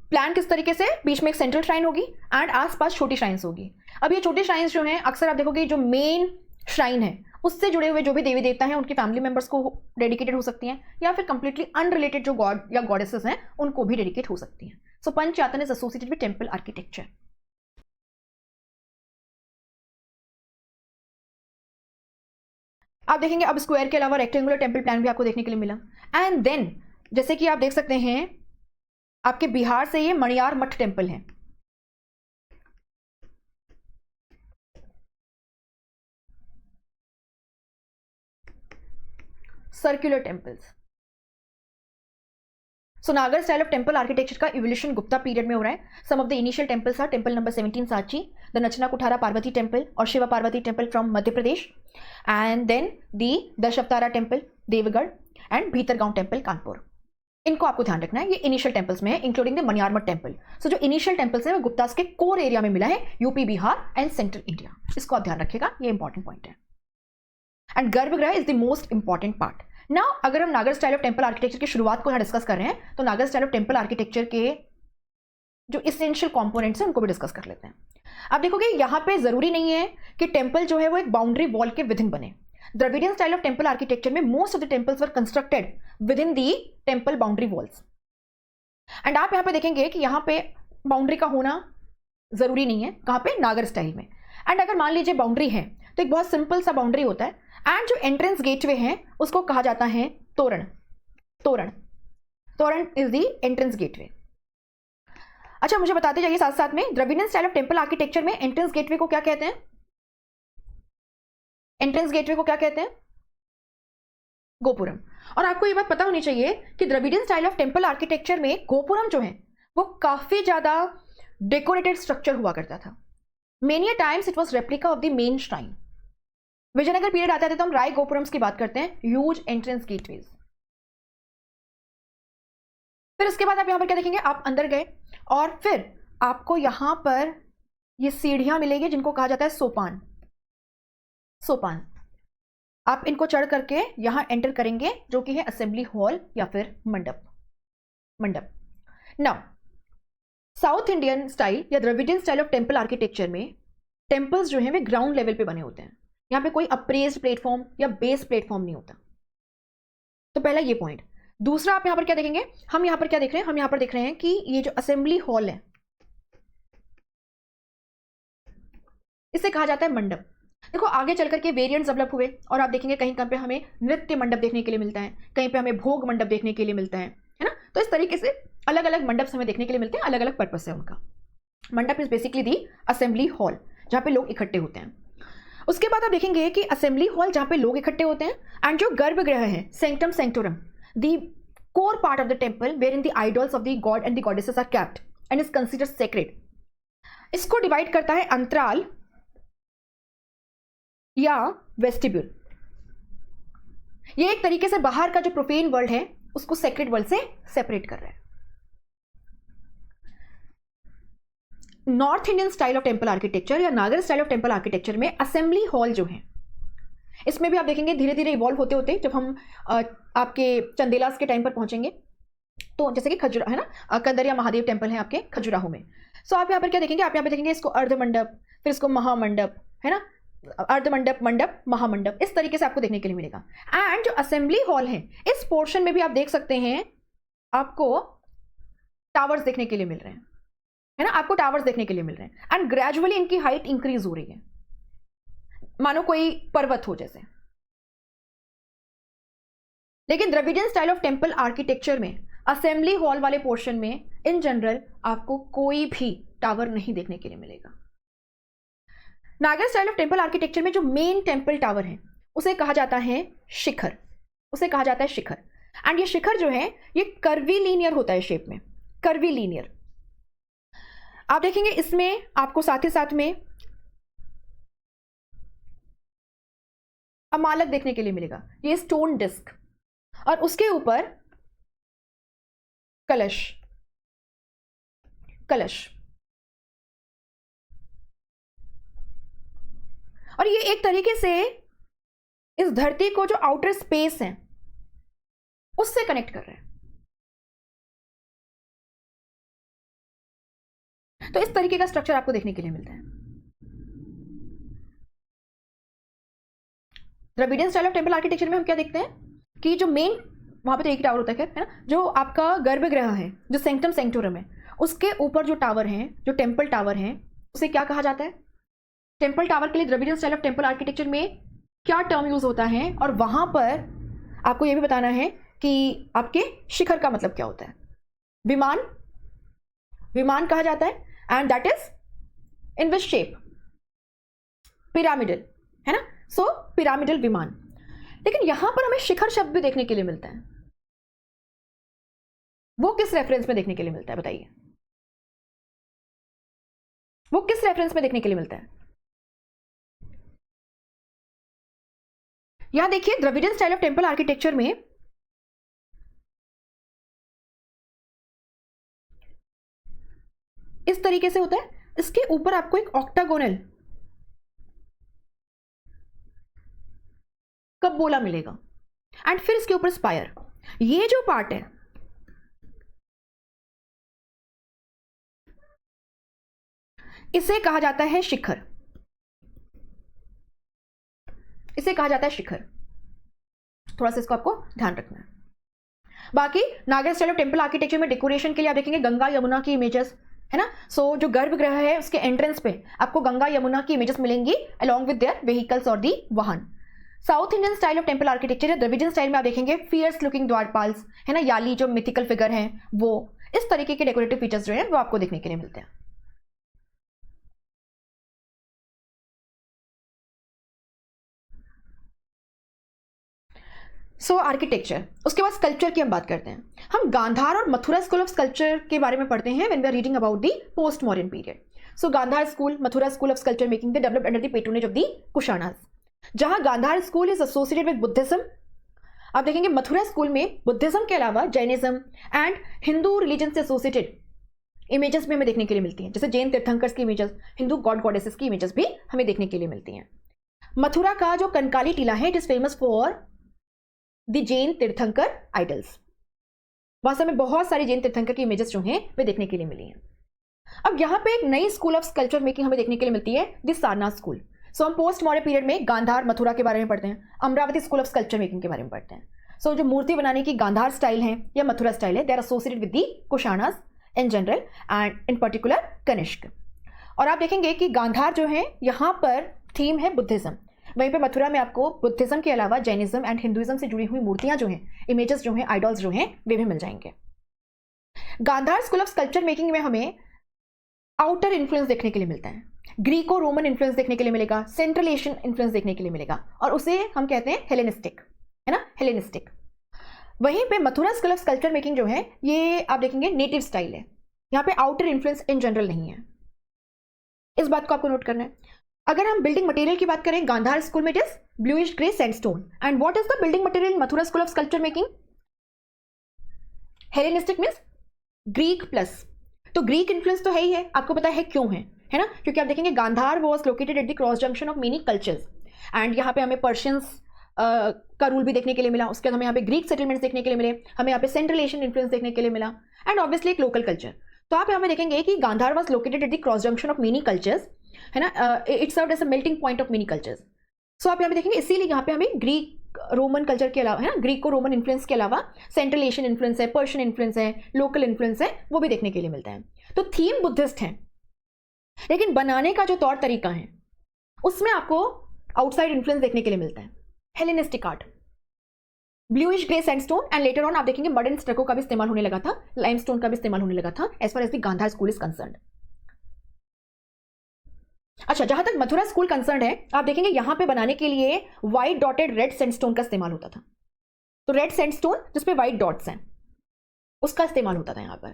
Plan किस तरीके से, बीच में एक सेंट्रल श्राइन होगी एंड आसपास छोटी shrines होगी. अब ये छोटी श्राइन्स जो हैं अक्सर आप देखोगे जो मेन श्राइन है उससे जुड़े हुए जो भी देवी देवता हैं उनकी फैमिली मेंबर्स को डेडिकेटेड हो सकती हैं, या फिर कंप्लीटली अनरिलेटेड जो गॉड या गॉडेसेस हैं उनको भी डेडिकेट हो सकती हैं. So panchayatana is associated with temple architecture. आप देखेंगे अब स्क्वायर के अलावा रेक्टेंगुलर टेम्पल प्लान भी आपको देखने के लिए मिला. एंड देन जैसे कि आप देख सकते हैं आपके बिहार से ये मणियार मठ टेम्पल है. Circular temples. So Nagara style of temple architecture का इवोल्यूशन गुप्ता पीरियड में हो रहा है. Some of the initial temples are temple number 17 Sanchi, the Nachna Kuthara Parvati temple और Shiva Parvati temple from Madhya Pradesh, and then the Dashavatara temple Deogarh and Bhitargaon temple Kanpur. इनको आपको ध्यान रखना है, ये इनिशियल टेम्पल्स में है इंक्लूडिंग द मनियारमठ टेम्पल. सो जो इनिशियल टेम्पल्स है वो गुप्तास के कोर एरिया में मिला है, UP Bihar and central India. इसको आप ध्यान रखिएगा, ये इंपॉर्टेंट पॉइंट है. एंड गर्भगृह is the most important part. Now अगर हम नागर स्टाइल ऑफ टेम्पल आर्किटेक्चर की शुरुआत को यहाँ डिस्कस कर रहे हैं तो नागर स्टाइल ऑफ टेम्पल आर्किटेक्चर के जो इसेंशियल कंपोनेंट्स हैं उनको भी डिस्कस कर लेते हैं. आप देखोगे यहाँ पे जरूरी नहीं है कि टेम्पल जो है वो एक बाउंड्री वॉल के विद इन बने. Dravidian style of temple architecture में most of the temples were constructed within the temple boundary walls. And आप यहाँ पे देखेंगे कि यहाँ पे बाउंड्री का होना जरूरी नहीं है, कहाँ पे, नागर स्टाइल में. एंड अगर मान लीजिए बाउंड्री है तो एक बहुत सिंपल सा बाउंड्री होता है एंड जो एंट्रेंस गेटवे है उसको कहा जाता है तोरण. तोरण तोरण इज द एंट्रेंस गेटवे. अच्छा मुझे बताते जाइए साथ साथ में, Dravidian style of temple architecture में एंट्रेंस गेटवे को क्या कहते हैं? एंट्रेंस गेटवे को क्या कहते हैं? गोपुरम. और आपको ये बात पता होनी चाहिए कि Dravidian style of temple architecture में गोपुरम जो है वो काफी ज्यादा डेकोरेटेड स्ट्रक्चर हुआ करता था. Many a times it was replica of the main shrine. Vijayanagara period आता है तो हम राय गोपुरम्स की बात करते हैं, ह्यूज एंट्रेंस गेटवेज. फिर उसके बाद आप यहां पर क्या देखेंगे, आप अंदर गए और फिर आपको यहां पर ये सीढ़ियां मिलेगी जिनको कहा जाता है सोपान. सोपान आप इनको चढ़ करके यहां एंटर करेंगे जो कि है असेंबली हॉल या फिर मंडप. मंडप. नाउ साउथ इंडियन स्टाइल या Dravidian style of temple architecture में टेम्पल्स जो हैं वे ग्राउंड लेवल पे बने होते हैं. यहां पे कोई अप्रेज्ड प्लेटफॉर्म या बेस प्लेटफॉर्म नहीं होता. तो पहला ये पॉइंट. दूसरा आप यहां पर क्या देखेंगे, हम यहां पर क्या देख रहे हैं, हम यहां पर देख रहे हैं कि ये जो असेंबली हॉल है इसे कहा जाता है मंडप. देखो आगे चल करके वेरिएंट्स डेवलप हुए और आप देखेंगे कहीं कहीं पे हमें नृत्य मंडप देखने के लिए मिलता है, कहीं पे हमें भोग मंडप देखने के लिए मिलता है ना. तो इस तरीके से अलग अलग मंडप हमें देखने के लिए मिलते हैं, अलग अलग पर्पस है उनका. मंडप is basically the assembly hall जहां पे लोग इकट्ठे होते हैं. उसके बाद आप देखेंगे कि असेंबली हॉल जहां पे लोग इकट्ठे होते हैं एंड जो गर्भगृह है sanctum sanctorum, the core part of the temple wherein the idols of the god and the goddesses are kept and is considered sacred. इसको डिवाइड करता है अंतराल या वेस्टिब्यूल. ये एक तरीके से बाहर का जो प्रोफेन वर्ल्ड है उसको सेक्रेड वर्ल्ड से सेपरेट कर रहा है. North Indian style of temple architecture या नागर स्टाइल ऑफ टेम्पल आर्किटेक्चर में असेंबली हॉल जो है इसमें भी आप देखेंगे धीरे धीरे इवॉल्व होते होते जब हम आपके चंदेलास के टाइम पर पहुंचेंगे तो जैसे कि खजुरा है ना, कंदरिया महादेव टेम्पल है आपके खजुराहो में. सो आप यहाँ पर क्या देखेंगे, आप यहाँ पर देखेंगे इसको अर्ध मंडप, फिर इसको महामंडप है ना, अर्ध मंडप, मंडप, महामंडप, इस तरीके से आपको देखने के लिए मिलेगा. एंड जो असेंबली हॉल है इस पोर्शन में भी आप देख सकते हैं आपको टावर्स देखने के लिए मिल रहे हैं है ना, आपको टावर्स देखने के लिए मिल रहे हैं. एंड ग्रेजुअली इनकी हाइट इंक्रीज हो रही है मानो कोई पर्वत हो जैसे. लेकिन Dravidian style of temple architecture में असेंबली हॉल वाले पोर्शन में इन जनरल आपको कोई भी टावर नहीं देखने के लिए मिलेगा. नागर स्टाइल ऑफ टेम्पल आर्किटेक्चर में जो मेन टेम्पल टावर है उसे कहा जाता है शिखर. उसे कहा जाता है शिखर. एंड ये शिखर जो है ये कर्वी लीनियर होता है शेप में, कर्वी लीनियर. आप देखेंगे इसमें आपको साथ ही साथ में अमालक देखने के लिए मिलेगा, ये स्टोन डिस्क, और उसके ऊपर कलश. कलश. और ये एक तरीके से इस धरती को जो आउटर स्पेस है उससे कनेक्ट कर रहे हैं। तो इस तरीके का स्ट्रक्चर आपको देखने के लिए मिलता है। Dravidian style of temple architecture में हम क्या देखते हैं कि जो मेन वहां पे तो एक ही टावर होता है ना, जो आपका गर्भगृह है, जो सेंक्टम सेंक्टोरम है, उसके ऊपर जो टावर हैं, जो टेम्पल टावर हैं, उसे क्या कहा जाता है? टेम्पल टावर के लिए Dravidian style of temple architecture में क्या टर्म यूज होता है, और वहां पर आपको यह भी बताना है कि आपके शिखर का मतलब क्या होता है। विमान, विमान कहा जाता है, and that is in which shape? Pyramidal, है ना। सो पिरामिडल विमान। लेकिन यहां पर हमें शिखर शब्द भी देखने के लिए मिलता है। वो किस रेफरेंस में देखने के लिए मिलता है बताइए? वो किस रेफरेंस में देखने के लिए मिलता है? यहां देखिए Dravidian style of temple architecture में इस तरीके से होता है, इसके ऊपर आपको एक ऑक्टागोनल कपबोला मिलेगा, एंड फिर इसके ऊपर स्पायर। ये जो पार्ट है इसे कहा जाता है शिखर, इसे कहा जाता है शिखर। थोड़ा सा इसको आपको ध्यान रखना है। बाकी नागर स्टाइल ऑफ टेम्पल आर्किटेक्चर में डेकोरेशन के लिए आप देखेंगे गंगा यमुना की इमेजेस, है ना। सो जो गर्भगृह है उसके एंट्रेंस पे आपको गंगा यमुना की इमेजेस मिलेंगी अलॉन्ग विद देयर व्हीकल्स और दी वाहन। South Indian style of temple architecture है, द्रविडियन स्टाइल में आप देखेंगे फियर्स लुकिंग द्वारपाल्स, है ना, याली जो मिथिकल फिगर हैं, वो इस तरीके के डेकोरेटिव फीचर्स जो है वो आपको देखने के लिए मिलते हैं। सो आर्किटेक्चर, उसके बाद स्कल्पचर की हम बात करते हैं। हम गांधार और मथुरा स्कूल ऑफ स्कल्पचर के बारे में पढ़ते हैं when we are reading about the post modern period. So Gandhara school, Mathura school of sculpture making, they developed under the patronage of the Kushanas. जहां Gandhara school is associated with Buddhism, आप देखेंगे मथुरा स्कूल में Buddhism के अलावा जैनिज्म एंड हिंदू रिलीजन से associated images भी हमें देखने के लिए मिलती हैं, जैसे जैन तीर्थंकर्स की इमेजेस, हिंदू गॉड गॉडेसेस की इमेजेस भी हमें देखने के लिए मिलती हैं। मथुरा का जो कंकाली टीला है it is famous for the Jain तीर्थंकर आइडल्स। वहां से हमें बहुत सारी जैन तीर्थंकर की इमेजेस जो हैं वे देखने के लिए मिली हैं। अब यहां पे एक नई स्कूल ऑफ स्कल्पचर मेकिंग हमें देखने के लिए मिलती है, द सारनाथ स्कूल। सो हम पोस्ट मॉडर्न पीरियड में गांधार मथुरा के बारे में पढ़ते हैं, Amravati school of sculpture making के बारे में पढ़ते हैं। सो जो मूर्ति बनाने की गांधार स्टाइल है या मथुरा स्टाइल है, they are associated with the Kushanas in general and in particular Kanishka. और आप देखेंगे कि गांधार जो है यहाँ पर थीम है बुद्धिज्म, वहीं पे मथुरा में आपको बुद्धिज्म के अलावा जैनिज्म एंड हिंदुइज्म से जुड़ी हुई मूर्तियां जो हैं, इमेजेस जो हैं, आइडल्स जो हैं, वे भी मिल जाएंगे। Gandhara school of sculpture making में हमें आउटर इन्फ्लुएंस देखने के लिए मिलता है, ग्रीको रोमन इन्फ्लुएंस देखने के लिए मिलेगा, सेंट्रल एशियन इन्फ्लुएंस देखने के लिए मिलेगा, और उसे हम कहते हैं हेलेनिस्टिक, है ना, हेलेनिस्टिक। वहीं पे Mathura school of sculpture making जो है ये आप देखेंगे नेटिव स्टाइल है, यहाँ पे आउटर इन्फ्लुएंस इन जनरल नहीं है। इस बात को आपको नोट करना है। अगर हम बिल्डिंग मटेरियल की बात करें, गांधार स्कूल में it is bluish grey sandstone. And what is the building material Mathura school of sculpture making? Hellenistic means Greek plus. तो ग्रीक इन्फ्लुएंस तो है ही है, आपको पता है क्यों है ना, क्योंकि आप देखेंगे Gandhara was located at the cross junction of many cultures, and यहाँ पे हमें पर्शियंस का रूल भी देखने के लिए मिला, उसके बाद हमें यहाँ पे ग्रीक सेटलमेंट्स देखने के लिए मिले, हमें यहाँ पे सेंट्रल एशियन इन्फ्लुएंस देखने के लिए मिला, एंड ऑब्वियसली एक लोकल कल्चर। तो आप यहाँ पे देखेंगे कि Gandhara was located at the cross junction of many cultures, है ना, it served as a melting point of many cultures. So आप यहाँ पे देखेंगे इसीलिए यहाँ पे हमें ग्रीक रोमन कल्चर के अलावा, है ना, ग्रीको रोमन इन्फ्लुएंस के अलावा सेंट्रल एशियन इन्फ्लुएंस है, पर्शियन इन्फ्लुएंस है, लोकल इन्फ्लुएंस है, वो भी देखने के लिए मिलता है। तो थीम बुद्धिस्ट है, लेकिन बनाने का जो तौर तरीका है उसमें आपको आउटसाइड इन्फ्लुएंस देखने के लिए मिलता है, Hellenistic art, bluish grey sandstone, and later on आप देखेंगे मड एंड स्टको का भी इस्तेमाल होने लगा था, लाइमस्टोन का भी इस्तेमाल होने लगा था as far as the Gandhara school is concerned. अच्छा, जहां तक मथुरा स्कूल कंसर्न्ड है, आप देखेंगे यहां पे बनाने के लिए व्हाइट डॉटेड रेड सैंडस्टोन का इस्तेमाल होता था। तो रेड सैंडस्टोन जिसपे व्हाइट डॉट्स हैं उसका इस्तेमाल होता था यहां पर।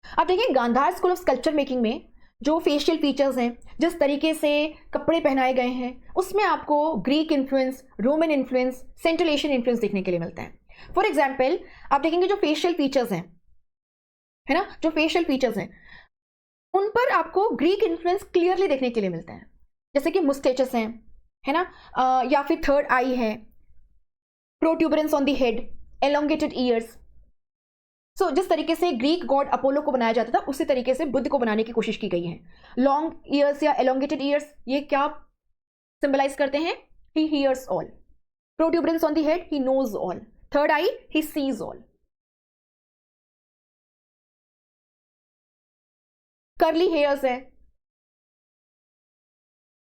आप देखिए Gandhara school of sculpture making में जो फेशियल फीचर्स हैं, जिस तरीके से कपड़े पहनाए गए हैं, उसमें आपको Greek influence, Roman influence, central Asian influence देखने के लिए मिलता है। फॉर एग्जाम्पल आप देखेंगे जो फेशियल फीचर्स हैं, है ना, जो फेशियल फीचर्स हैं उन पर आपको ग्रीक इन्फ्लुएंस क्लियरली देखने के लिए मिलता है, जैसे कि मुस्टेचस हैं, है ना, या फिर थर्ड आई है, protuberance on the head, elongated ears. So जिस तरीके से ग्रीक गॉड अपोलो को बनाया जाता था उसी तरीके से बुद्ध को बनाने की कोशिश की गई है। लॉन्ग ईयर्स या एलोंगेटेड ईयर्स ये क्या सिंबलाइज करते हैं? He hears all. Protuberance on the head, he knows all. Third eye, he sees all. Curly hairs है,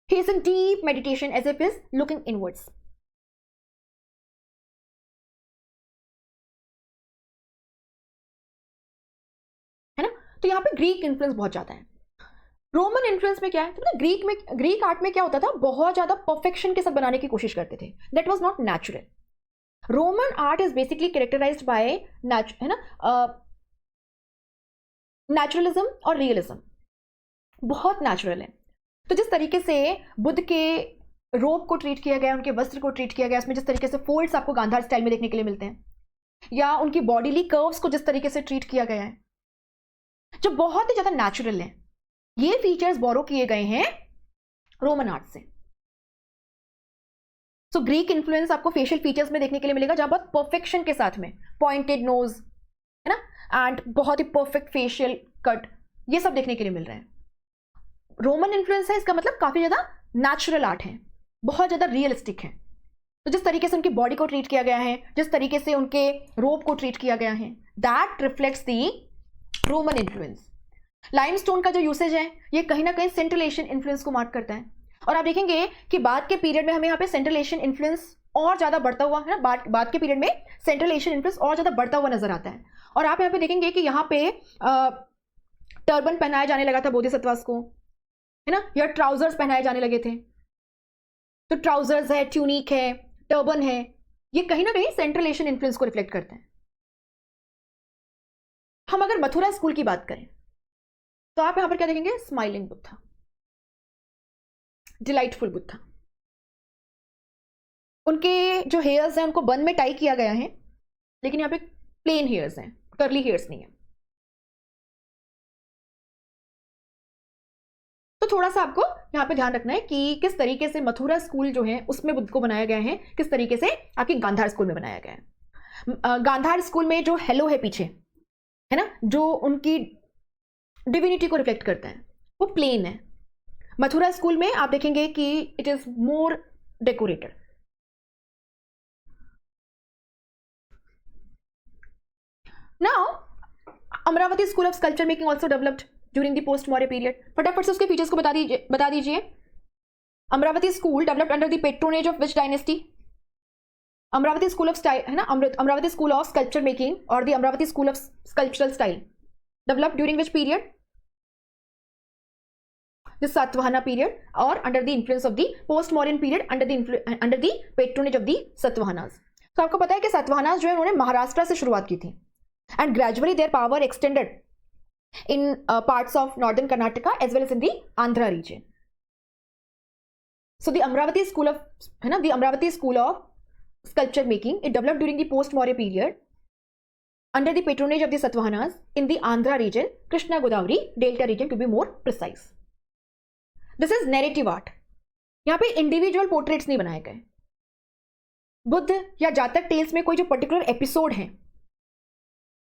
he is in deep meditation as if he is looking inwards। है ना, तो यहां पे ग्रीक इन्फ्लुएंस बहुत ज्यादा है। रोमन इन्फ्लुएंस में क्या है, तो ग्रीक आर्ट में क्या होता था, बहुत ज्यादा परफेक्शन के साथ बनाने की कोशिश करते थे, that was not natural. Roman art is basically characterised by है ना, नेचुरलिज्म और रियलिज्म, बहुत नेचुरल है। तो जिस तरीके से बुद्ध के रोब को ट्रीट किया गया, उनके वस्त्र को ट्रीट किया गया, उसमें जिस तरीके से फोल्ड्स आपको गांधार स्टाइल में देखने के लिए मिलते हैं, या उनकी बॉडीली कर्व्स को जिस तरीके से ट्रीट किया गया है, जो बहुत ही ज्यादा नेचुरल है, ये फीचर्स बोरो किए गए हैं रोमन आर्ट से। सो ग्रीक इन्फ्लुएंस आपको फेशियल फीचर्स में देखने के लिए मिलेगा, जहां बहुत परफेक्शन के साथ में पॉइंटेड नोज, है ना, एंड बहुत ही परफेक्ट फेशियल कट, ये सब देखने के लिए मिल रहे हैं। रोमन इन्फ्लुएंस है, इसका मतलब काफी ज्यादा नेचुरल आर्ट है, बहुत ज्यादा रियलिस्टिक है। तो जिस तरीके से उनकी बॉडी को ट्रीट किया गया है, जिस तरीके से उनके रोब को ट्रीट किया गया है, that reflects the Roman influence. Limestone का जो यूसेज है, ये कहीं ना कहीं सेंट्रल एशियन इन्फ्लुएंस को मार्क करता है। और आप देखेंगे कि बाद के पीरियड में हमें यहाँ पे सेंट्रल एशियन इन्फ्लुएंस और ज्यादा बढ़ता हुआ है ना, बाद के पीरियड में सेंट्रल एशियन इन्फ्लुएंस और ज्यादा बढ़ता हुआ नजर आता है। और आप यहाँ पे देखेंगे कि यहाँ पे टर्बन पहनाया जाने लगा था बोधिसत्वास को, है ना, या ट्राउजर्स पहनाए जाने लगे थे। तो ट्राउजर्स है, ट्यूनिक है, टर्बन है, ये कहीं ना कहीं सेंट्रल एशियन इन्फ्लुएंस को रिफ्लेक्ट करते हैं। हम अगर मथुरा स्कूल की बात करें तो आप यहां पर क्या देखेंगे, स्माइलिंग बुद्धा, डिलाइटफुल बुद्धा। उनके जो हेयर्स हैं उनको बन में टाई किया गया है, लेकिन यहां पे प्लेन हेयर्स हैं, कर्ली हेयर्स नहीं है। तो थोड़ा सा आपको यहाँ पे ध्यान रखना है कि किस तरीके से मथुरा स्कूल जो है उसमें बुद्ध को बनाया गया है, किस तरीके से आपकी गांधार स्कूल में बनाया गया है। गांधार स्कूल में जो हेलो है पीछे, है ना, जो उनकी डिविनिटी को रिफ्लेक्ट करता है, वो प्लेन है। मथुरा स्कूल में आप देखेंगे कि it is more decorated. Now Amaravati school of sculpture making also developed during the post Maurya period. फटाफट से उसके फीचर्स को बता दीजिए। Amaravati school developed under the patronage of which dynasty? Amaravati school of style, है ना, Amaravati school of sculpture making और the Amaravati school of sculptural style developed during which period? The Satvahana period, or under the influence of the post-Mauryan period under the patronage of the Satavahanas। तो आपको पता है कि सातवाहनास जो है उन्होंने महाराष्ट्र से शुरुआत की थी, and gradually their power extended in parts of northern Karnataka as well as in the Andhra region। So the Amravati school of, है ना, the Amravati school of sculpture making, it developed during the post-Maurya period under the patronage of the Satavahanas in the Andhra region, Krishna Godavari Delta region to be more precise। This is narrative art. यहां पे individual portraits नहीं बनाए गए। बुद्ध या जातक tales में कोई जो पर्टिकुलर एपिसोड है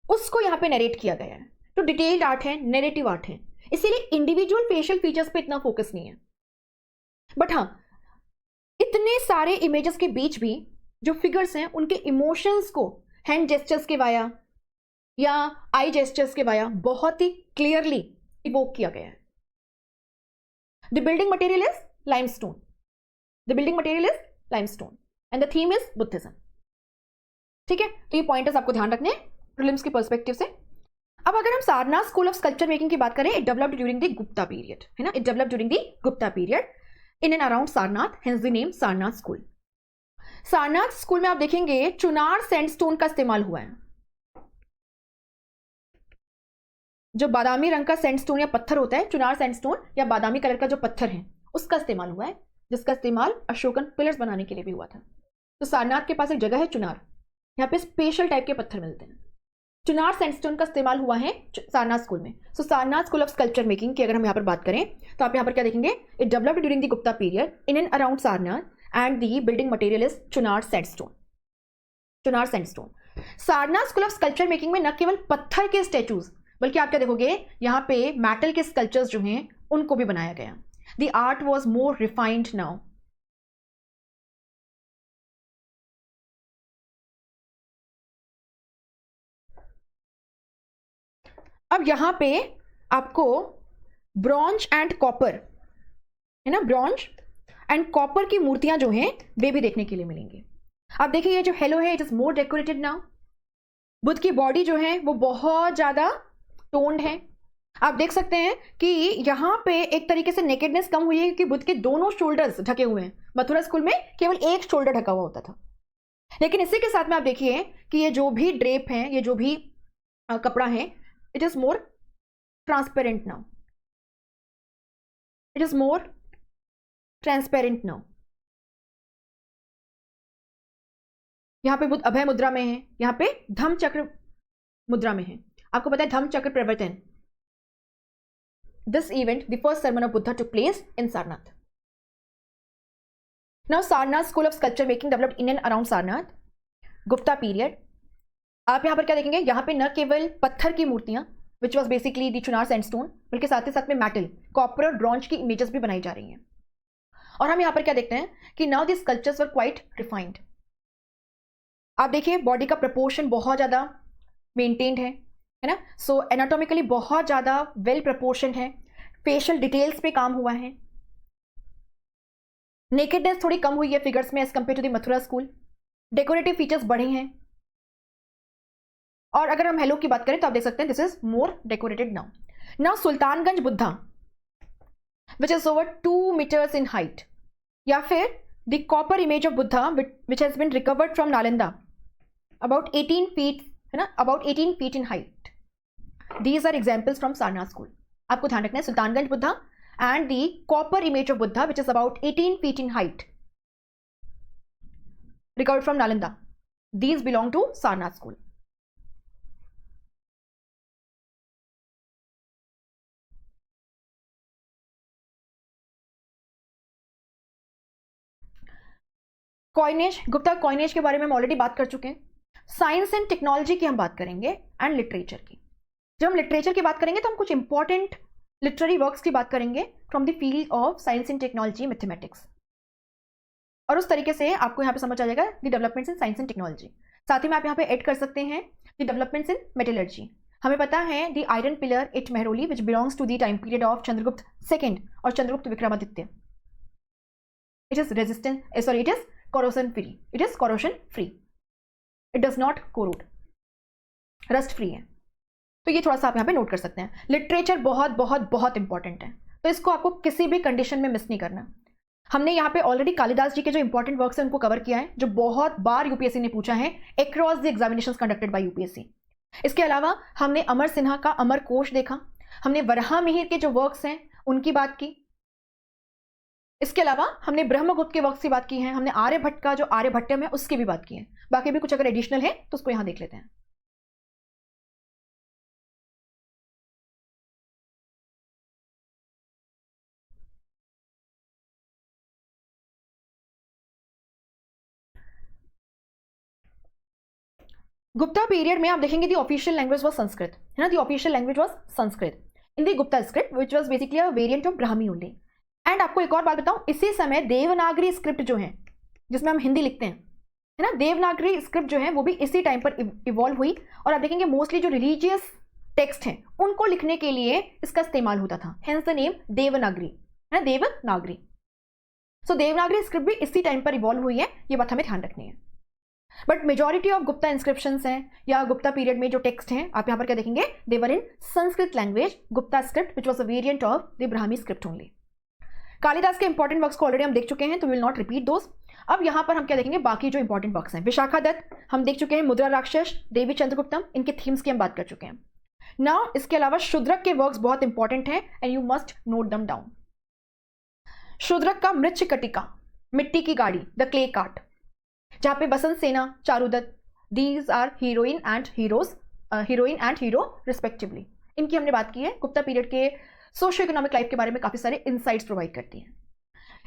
उसको यहां पे नरेट किया गया है। तो डिटेल्ड आर्ट है, नैरेटिव आर्ट है, इसीलिए इंडिविजुअल फेशियल फीचर्स पे इतना फोकस नहीं है। बट हाँ, इतने सारे इमेजेस के बीच भी जो फिगर्स हैं उनके इमोशंस को हैंड जेस्चर्स के वाया या आई जेस्चर्स के वाया बहुत ही क्लियरली इवोक किया गया है। The building material is limestone. The building material is limestone. And the theme is Buddhism. ठीक है, तो ये पॉइंटर्स आपको ध्यान रखने प्रीलिम्स के पर्सपेक्टिव से। अब अगर हम Sarnath school of sculpture making की बात करें, it developed during the Gupta period, है ना, it developed during the Gupta period in and around Sarnath, hence the name Sarnath school. Sarnath school में आप देखेंगे चुनार सैंडस्टोन का इस्तेमाल हुआ है। जो बादामी रंग का सैंडस्टोन या पत्थर होता है, चुनार सैंडस्टोन या बादामी कलर का जो पत्थर है उसका इस्तेमाल हुआ है, जिसका इस्तेमाल अशोकन पिलर्स बनाने के लिए भी हुआ था। तो सारनाथ के पास एक जगह है चुनार, यहाँ पे स्पेशल टाइप के पत्थर मिलते हैं। चुनार सैंडस्टोन का इस्तेमाल हुआ है सारनाथ स्कूल में। So Sarnath school of sculpture making की अगर हम यहाँ पर बात करें तो आप यहाँ पर क्या देखेंगे, it developed during the Gupta period in and around Sarnath and the building material is Chunar sandstone, Chunar sandstone. Sarnath school of sculpture making में न केवल पत्थर के स्टैचूज बल्कि आप क्या देखोगे यहाँ पे मेटल के स्कल्पचर्स जो हैं उनको भी बनाया गया। The art was more refined now. अब यहां पे आपको ब्रॉन्ज एंड कॉपर है ना, ब्रॉन्ज एंड कॉपर की मूर्तियां जो हैं वे भी देखने के लिए मिलेंगी। अब देखिए ये जो हेलो है it is more decorated now. Buddha की बॉडी जो है वो बहुत ज्यादा टोन्ड है। आप देख सकते हैं कि यहां पे एक तरीके से नेकेडनेस कम हुई है क्योंकि बुद्ध के दोनों शोल्डर्स ढके हुए हैं। मथुरा स्कूल में केवल एक शोल्डर ढका हुआ होता था, लेकिन इसी के साथ में आप देखिए कि ये जो भी ड्रेप है, ये जो भी कपड़ा है, it is more transparent now, it is more transparent now. यहां पे बुद्ध अभय मुद्रा में है, यहां पे धम्म चक्र मुद्रा में है। आपको पता है धम्म चक्र प्रवर्तन, this event the first sermon of Buddha took place in Sarnath. Now Sarnath school of sculpture making developed in and around Sarnath, Gupta period. आप यहां पर क्या देखेंगे, यहां पे न केवल पत्थर की मूर्तियां which was basically the Chunar sandstone, बल्कि साथ ही साथ में मेटल, कॉपर और ब्रॉन्ज की इमेजेस भी बनाई जा रही हैं। और हम यहां पर क्या देखते हैं कि now the sculptures were quite refined. आप देखिए बॉडी का प्रपोर्शन बहुत ज्यादा मेंटेन्ड है ना, सो एनाटॉमिकली बहुत ज्यादा वेल प्रपोर्शन है। फेशियल डिटेल्स पे काम हुआ है। नेकेडनेस थोड़ी कम हुई है फिगर्स में as compare to the Mathura school. Decorative features बढ़े हैं। और अगर हम हेलो की बात करें तो आप देख सकते हैं this is more decorated now. Now Sultanganj Buddha which is over 2 meters in height, या फिर the copper image of Buddha which has been recovered from Nalanda about 18 feet है ना, about 18 feet in height. These are examples from Sarnath school. आपको ध्यान रखना है Sultanganj Buddha and the copper image of Buddha which is about 18 feet in height recovered from Nalanda. These belong to Sarnath school. Coinage, Gupta coinage के बारे में हम already बात कर चुके हैं। साइंस एंड टेक्नोलॉजी की हम बात करेंगे एंड लिटरेचर की। जब हम लिटरेचर की बात करेंगे तो हम कुछ इंपॉर्टेंट लिटरेरी वर्क्स की बात करेंगे from the field of science and technology, mathematics, और उस तरीके से आपको यहाँ पे समझ आ जाएगा the developments in science and technology. साथ ही में आप यहाँ पे ऐड कर सकते हैं द डेवलपमेंट्स इन मेटलर्जी। हमें पता है the iron pillar at Mehrauli which belongs to the time period of Chandragupta second और Chandragupta Vikramaditya. It is resistant, sorry it is corrosion free, it is corrosion free, it does not corrode, rust free है। तो ये थोड़ा सा आप यहाँ पे नोट कर सकते हैं। लिटरेचर बहुत बहुत बहुत इंपॉर्टेंट है, तो इसको आपको किसी भी कंडीशन में मिस नहीं करना। हमने यहाँ पे ऑलरेडी कालिदास जी के जो इंपॉर्टेंट वर्क्स हैं उनको कवर किया है, जो बहुत बार यूपीएससी ने पूछा है across the examinations conducted by UPSC. इसके अलावा हमने अमर सिन्हा का अमर कोश देखा, हमने वराह मिहिर के जो वर्क्स हैं उनकी बात की। इसके अलावा हमने ब्रह्मगुप्त के वर्क्स की बात की है, हमने आर्यभट्ट का जो आर्यभट्टम है उसकी भी बात की है। बाकी भी कुछ अगर एडिशनल है तो उसको यहां देख लेते हैं। गुप्ता पीरियड में आप देखेंगे the official language was Sanskrit है ना, the official language was Sanskrit in the Gupta script which was basically a variant of Brahmi only. And आपको एक और बात बताऊं, इसी समय देवनागरी स्क्रिप्ट जो है जिसमें हम हिंदी लिखते हैं है ना, देवनागरी स्क्रिप्ट जो है वो भी इसी टाइम पर इवॉल्व हुई। और आप देखेंगे मोस्टली जो रिलीजियस टेक्स्ट हैं उनको लिखने के लिए इसका इस्तेमाल होता था, हेंस द नेम देवनागरी है ना, देवनागरी। सो देवनागरी स्क्रिप्ट भी इसी टाइम पर इवॉल्व हुई है, ये बात हमें ध्यान रखनी है। But majority of Gupta inscriptions हैं या गुप्ता पीरियड में जो टेक्स्ट हैं आप यहाँ पर क्या देखेंगे, they were in Sanskrit language, Gupta script which was a variant of the Brahmi script only. Kalidasa के इंपॉर्टेंट वर्क्स को ऑलरेडी हम देख चुके हैं, तो विल नॉट रिपीट दोस। अब यहां पर हम क्या देखेंगे, बाकी जो इंपॉर्टेंट वर्क्स हैं, विशाखा दत्त हम देख चुके हैं, मुद्रा राक्षस, देवी चंद्रगुप्तम, इनके थीम्स की हम बात कर चुके हैं। नाउ इसके अलावा शूद्रक के वर्क्स बहुत इंपॉर्टेंट हैं and you must note them down. Shudraka का मृच्छकटिका, मिट्टी की गाड़ी, द क्ले कार्ट, जहां पे Basant Sena, Charudatta, these are heroine and hero respectively, इनकी हमने बात की है। गुप्ता पीरियड के सोशियो इकोनॉमिक लाइफ के बारे में काफी सारे इंसाइट्स प्रोवाइड करती हैं।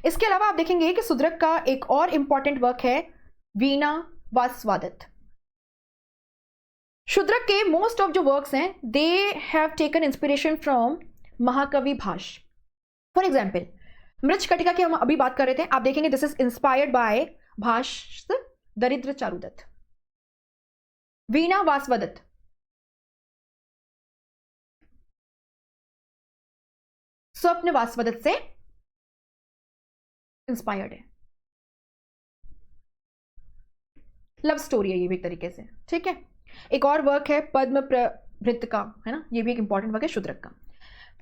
इसके अलावा आप देखेंगे कि शूद्रक का एक और इंपॉर्टेंट वर्क है वीणा वासवादत्त। शूद्रक के मोस्ट ऑफ जो वर्क्स हैं they have taken inspiration from महाकवि भाष। फॉर एग्जाम्पल मृच्छकटिका की हम अभी बात कर रहे थे, आप देखेंगे दिस इज इंस्पायर्ड बाय भाष दरिद्र चारुदत्त। वीणा वासवादत्त स्वप्न वासवादत्त से इंस्पायर्ड है। लव स्टोरी है ये भी एक तरीके से, ठीक है। एक और वर्क है पद्म प्रभृत का, है ना, ये भी एक इंपॉर्टेंट वर्क है शूद्रक का।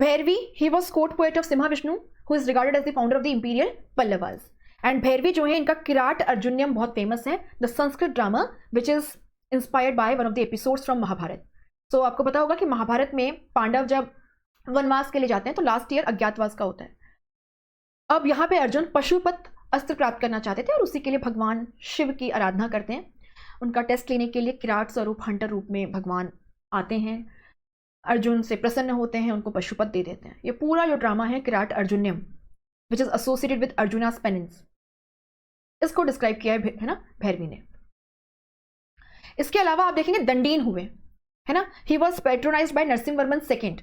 Bharavi, he was court poet of Simha Vishnu who is regarded as the founder of the imperial Pallavas. And Bharavi जो है इनका किराट अर्जुन्यम बहुत फेमस है, the Sanskrit drama which is inspired by one of the episodes from Mahabharata. So आपको पता होगा कि महाभारत में पांडव जब वनवास के लिए जाते हैं तो लास्ट ईयर अज्ञातवास का होता है। अब यहाँ पे अर्जुन पशुपत अस्त्र प्राप्त करना चाहते थे और उसी के लिए भगवान शिव की आराधना करते हैं। उनका टेस्ट लेने के लिए किराट स्वरूप हंटर रूप में भगवान आते हैं, अर्जुन से प्रसन्न होते हैं, उनको पशुपत दे देते हैं। ये पूरा जो ड्रामा है किराट अर्जुन्यम विच इज एसोसिएटेड विद अर्जुनास पेनिंस, इसको डिस्क्राइब किया है ना भैरवी ने। इसके अलावा आप देखेंगे दंडीन हुए, है ना, he was patronized by Narasimha Varman second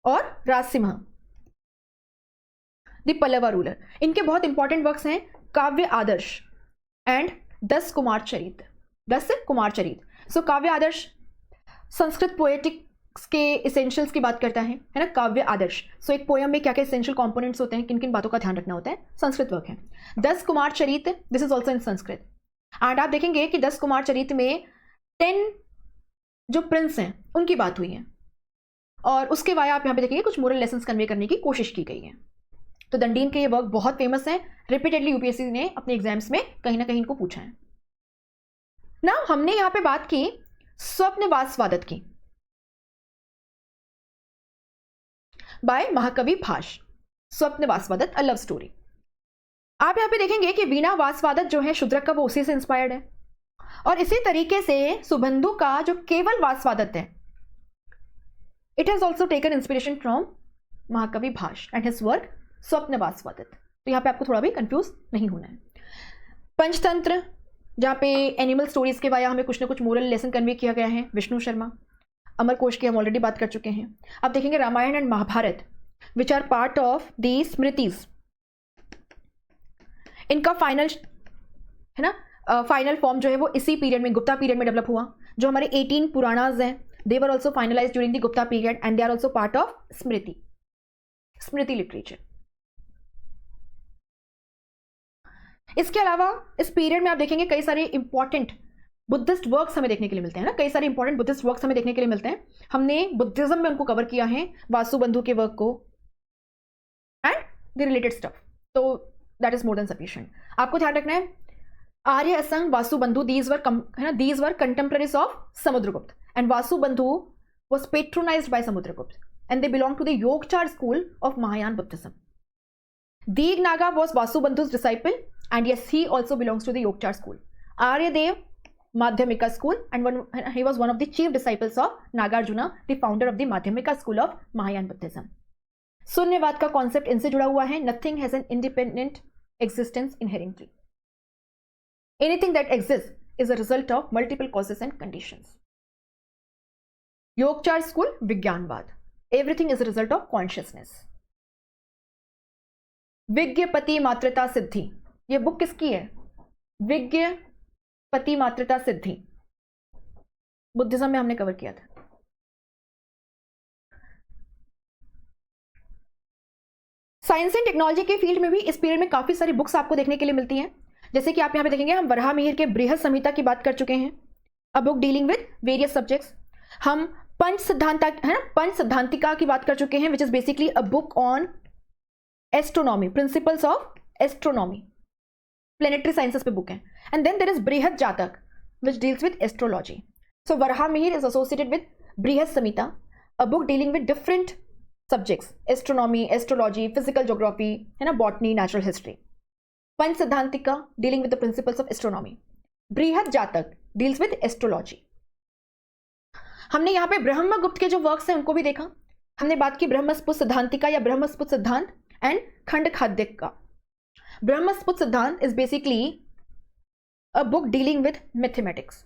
और राजसिम्हा द पल्लवा रूलर। इनके बहुत इंपॉर्टेंट वर्क्स हैं काव्य आदर्श एंड 10 कुमार चरित। 10 कुमार चरित। सो काव्य आदर्श संस्कृत पोएटिक्स के इसेंशियल्स की बात करता है ना, काव्य आदर्श। सो एक पोयम में क्या क्या इसेंशियल कंपोनेंट्स होते हैं, किन किन बातों का ध्यान रखना होता है, संस्कृत वर्क है। 10 Kumara Charita, this is also in Sanskrit. And आप देखेंगे कि 10 कुमार चरित में 10 जो प्रिंस हैं उनकी बात हुई है और उसके वाया आप यहाँ पे देखेंगे कुछ मोरल लेसन्स कन्वे करने की कोशिश की गई है। तो दंडीन के ये वर्क बहुत फेमस है, रिपीटेडली यूपीएससी ने अपने एग्जाम्स में कहीं ना कहीं इनको पूछा है ना। हमने यहां पे बात की स्वप्न वासवादत्त की बाय महाकवि भाष। स्वप्न वासवादत्त अ लव स्टोरी। आप यहां पे देखेंगे कि वीणा वासवादत्त जो है शूद्रक का, वो उसी से इंस्पायर्ड है। और इसी तरीके से सुबंधु का जो केवल वासवादत्त है, it has also taken inspiration from महाकवि भाष एंड हिज वर्क स्वप्न वासवादत्त। तो यहाँ पे आपको थोड़ा भी कंफ्यूज नहीं होना है। पंचतंत्र, जहाँ पे एनिमल स्टोरीज के वाया हमें कुछ ना कुछ मोरल लेसन कन्वे किया गया है, विष्णु शर्मा। अमरकोश की हम ऑलरेडी बात कर चुके हैं। आप देखेंगे Ramayana and Mahabharata which are part of the Smritis, इनका फाइनल है ना, फाइनल फॉर्म जो है वो इसी पीरियड में, गुप्ता पीरियड में डेवलप हुआ। जो हमारे 18 पुराणाज हैं, they were also finalize during the Gupta period and they are also part of Smriti literature. इसके अलावा इस पीरियड में आप देखेंगे कई सारे इंपॉर्टेंट बुद्धिस्ट वर्क्स हमें देखने के लिए मिलते हैं ना, कई सारे इंपॉर्टेंट बुद्धिस्ट वर्क्स हमें देखने के लिए मिलते हैं। हमने बुद्धिज्म में उनको कवर किया है, वासुबंधु के वर्क को एंड द रिलेटेड स्टफ, तो that is more than sufficient. आपको ध्यान रखना है Arya Asanga Vasubandhu, these were contemporaries of Samudragupta and Vasubandhu was patronized by Samudragupta and they belong to the Yogachara school of Mahayana Buddhism. Deegnaga was Vasubandhu's disciple and yes, he also belongs to the Yogchar school. Aryadev, Madhyamika school, and he was one of the chief disciples of Nagarjuna, the founder of the Madhyamika school of Mahayan Buddhism. शून्यवाद का concept इनसे जुड़ा हुआ है। Nothing has an independent existence inherently. Anything that exists is a result of multiple causes and conditions. Yogchar school, Vigyanvad. Everything is a result of consciousness. विज्ञपति मात्रता सिद्धि, ये book किसकी है? विज्ञपति मात्रता सिद्धि, Buddhism में हमने कवर किया था। साइंस एंड टेक्नोलॉजी के field में भी इस पीरियड में काफी सारी बुक्स आपको देखने के लिए मिलती हैं। जैसे कि आप यहां पे देखेंगे हम वराहमिहिर के बृहद संहिता की बात कर चुके हैं, a book dealing with various subjects. हम पंच सिद्धांतिका की बात कर चुके हैं which is basically a book on astronomy, principles of astronomy, planetary sciences पे बुक है। And then there is Brihat Jataka which deals with astrology. So Varahamihira is associated with Brihat Samhita, a book dealing with different subjects, astronomy, astrology, physical geography, है ना, botany, natural history. Pancha Siddhantika dealing with the principles of astronomy, बृहद जातक deals with astrology. हमने यहाँ पे ब्रह्मगुप्त के जो works हैं उनको भी देखा। हमने बात की ब्रह्मस्पुत सिद्धांतिका या ब्रह्मस्पुत सिद्धांत एंड खंड खाद्य का। ब्रह्मस्पुत्र सिद्धांत is basically a book dealing with mathematics.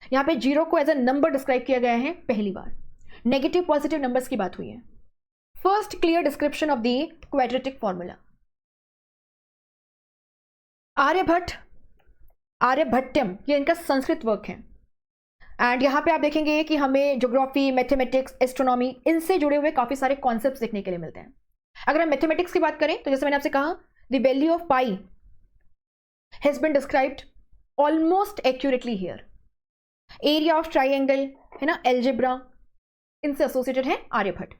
यहां पे जीरो को एज अ नंबर डिस्क्राइब किया गया है पहली बार, नेगेटिव पॉजिटिव नंबर्स की बात हुई है। First clear description of the quadratic formula. Aryabhatiyam ये इनका संस्कृत वर्क है। एंड यहाँ पे आप देखेंगे कि हमें ज्योग्राफी, मैथमेटिक्स, एस्ट्रोनॉमी इनसे जुड़े हुए काफ़ी सारे कॉन्सेप्ट्स देखने के लिए मिलते हैं। अगर हम मैथमेटिक्स की बात करें तो जैसे मैंने आपसे कहा, the value of pi has been described almost accurately here. Area of triangle है ना, एल्जेब्रा, इनसे एसोसिएटेड है आर्यभट्ट।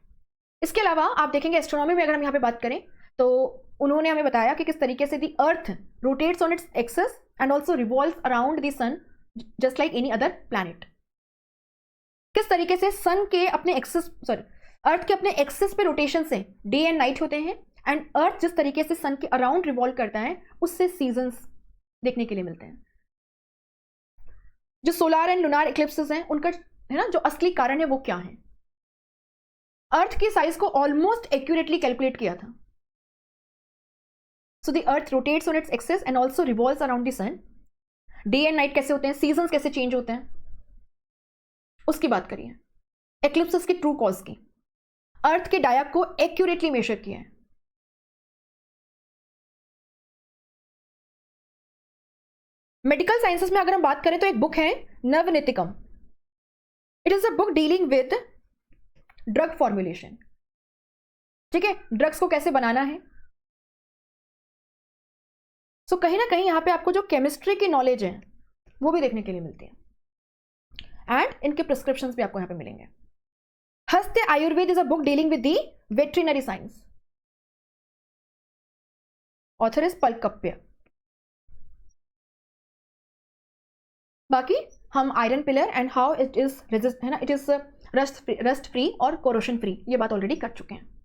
इसके अलावा आप देखेंगे एस्ट्रोनॉमी में अगर हम यहाँ पे बात करें तो उन्होंने हमें बताया कि किस तरीके से the earth rotates on its axis and also revolves around the sun just like any other planet. किस तरीके से सन के अपने एक्सिस अर्थ के अपने एक्सिस पे रोटेशन से डे एंड नाइट होते हैं, एंड अर्थ जिस तरीके से सन के अराउंड रिवॉल्व करता है उससे सीजन्स देखने के लिए मिलते हैं। जो सोलार एंड लुनार इक्लिप्सेस हैं उनका है ना जो असली कारण है वो क्या है, अर्थ की साइज को ऑलमोस्ट एक्यूरेटली कैलकुलेट किया था। So the earth rotates on its axis and also revolves around the sun. Day and night कैसे होते हैं, सीजन्स कैसे चेंज होते हैं, उसकी बात करिए। एक्लिप्सेस की ट्रू कॉज की, अर्थ के डायक को एक्यूरेटली मेजर किया है। मेडिकल साइंसेस में अगर हम बात करें तो एक बुक है Navanitakam. It is a book dealing with drug formulation. ठीक है, ड्रग्स को कैसे बनाना है। सो कहीं ना कहीं यहां पे आपको जो केमिस्ट्री की नॉलेज है वो भी देखने के लिए मिलती है, एंड इनके प्रिस्क्रिप्शंस भी आपको यहां पे मिलेंगे। Hastayurveda is a book dealing with the veterinary science. Author is Palakapya. बाकी हम iron pillar and how it is resist है ना, इट इज रस्ट फ्री और कोरोशन फ्री, ये बात ऑलरेडी कर चुके हैं।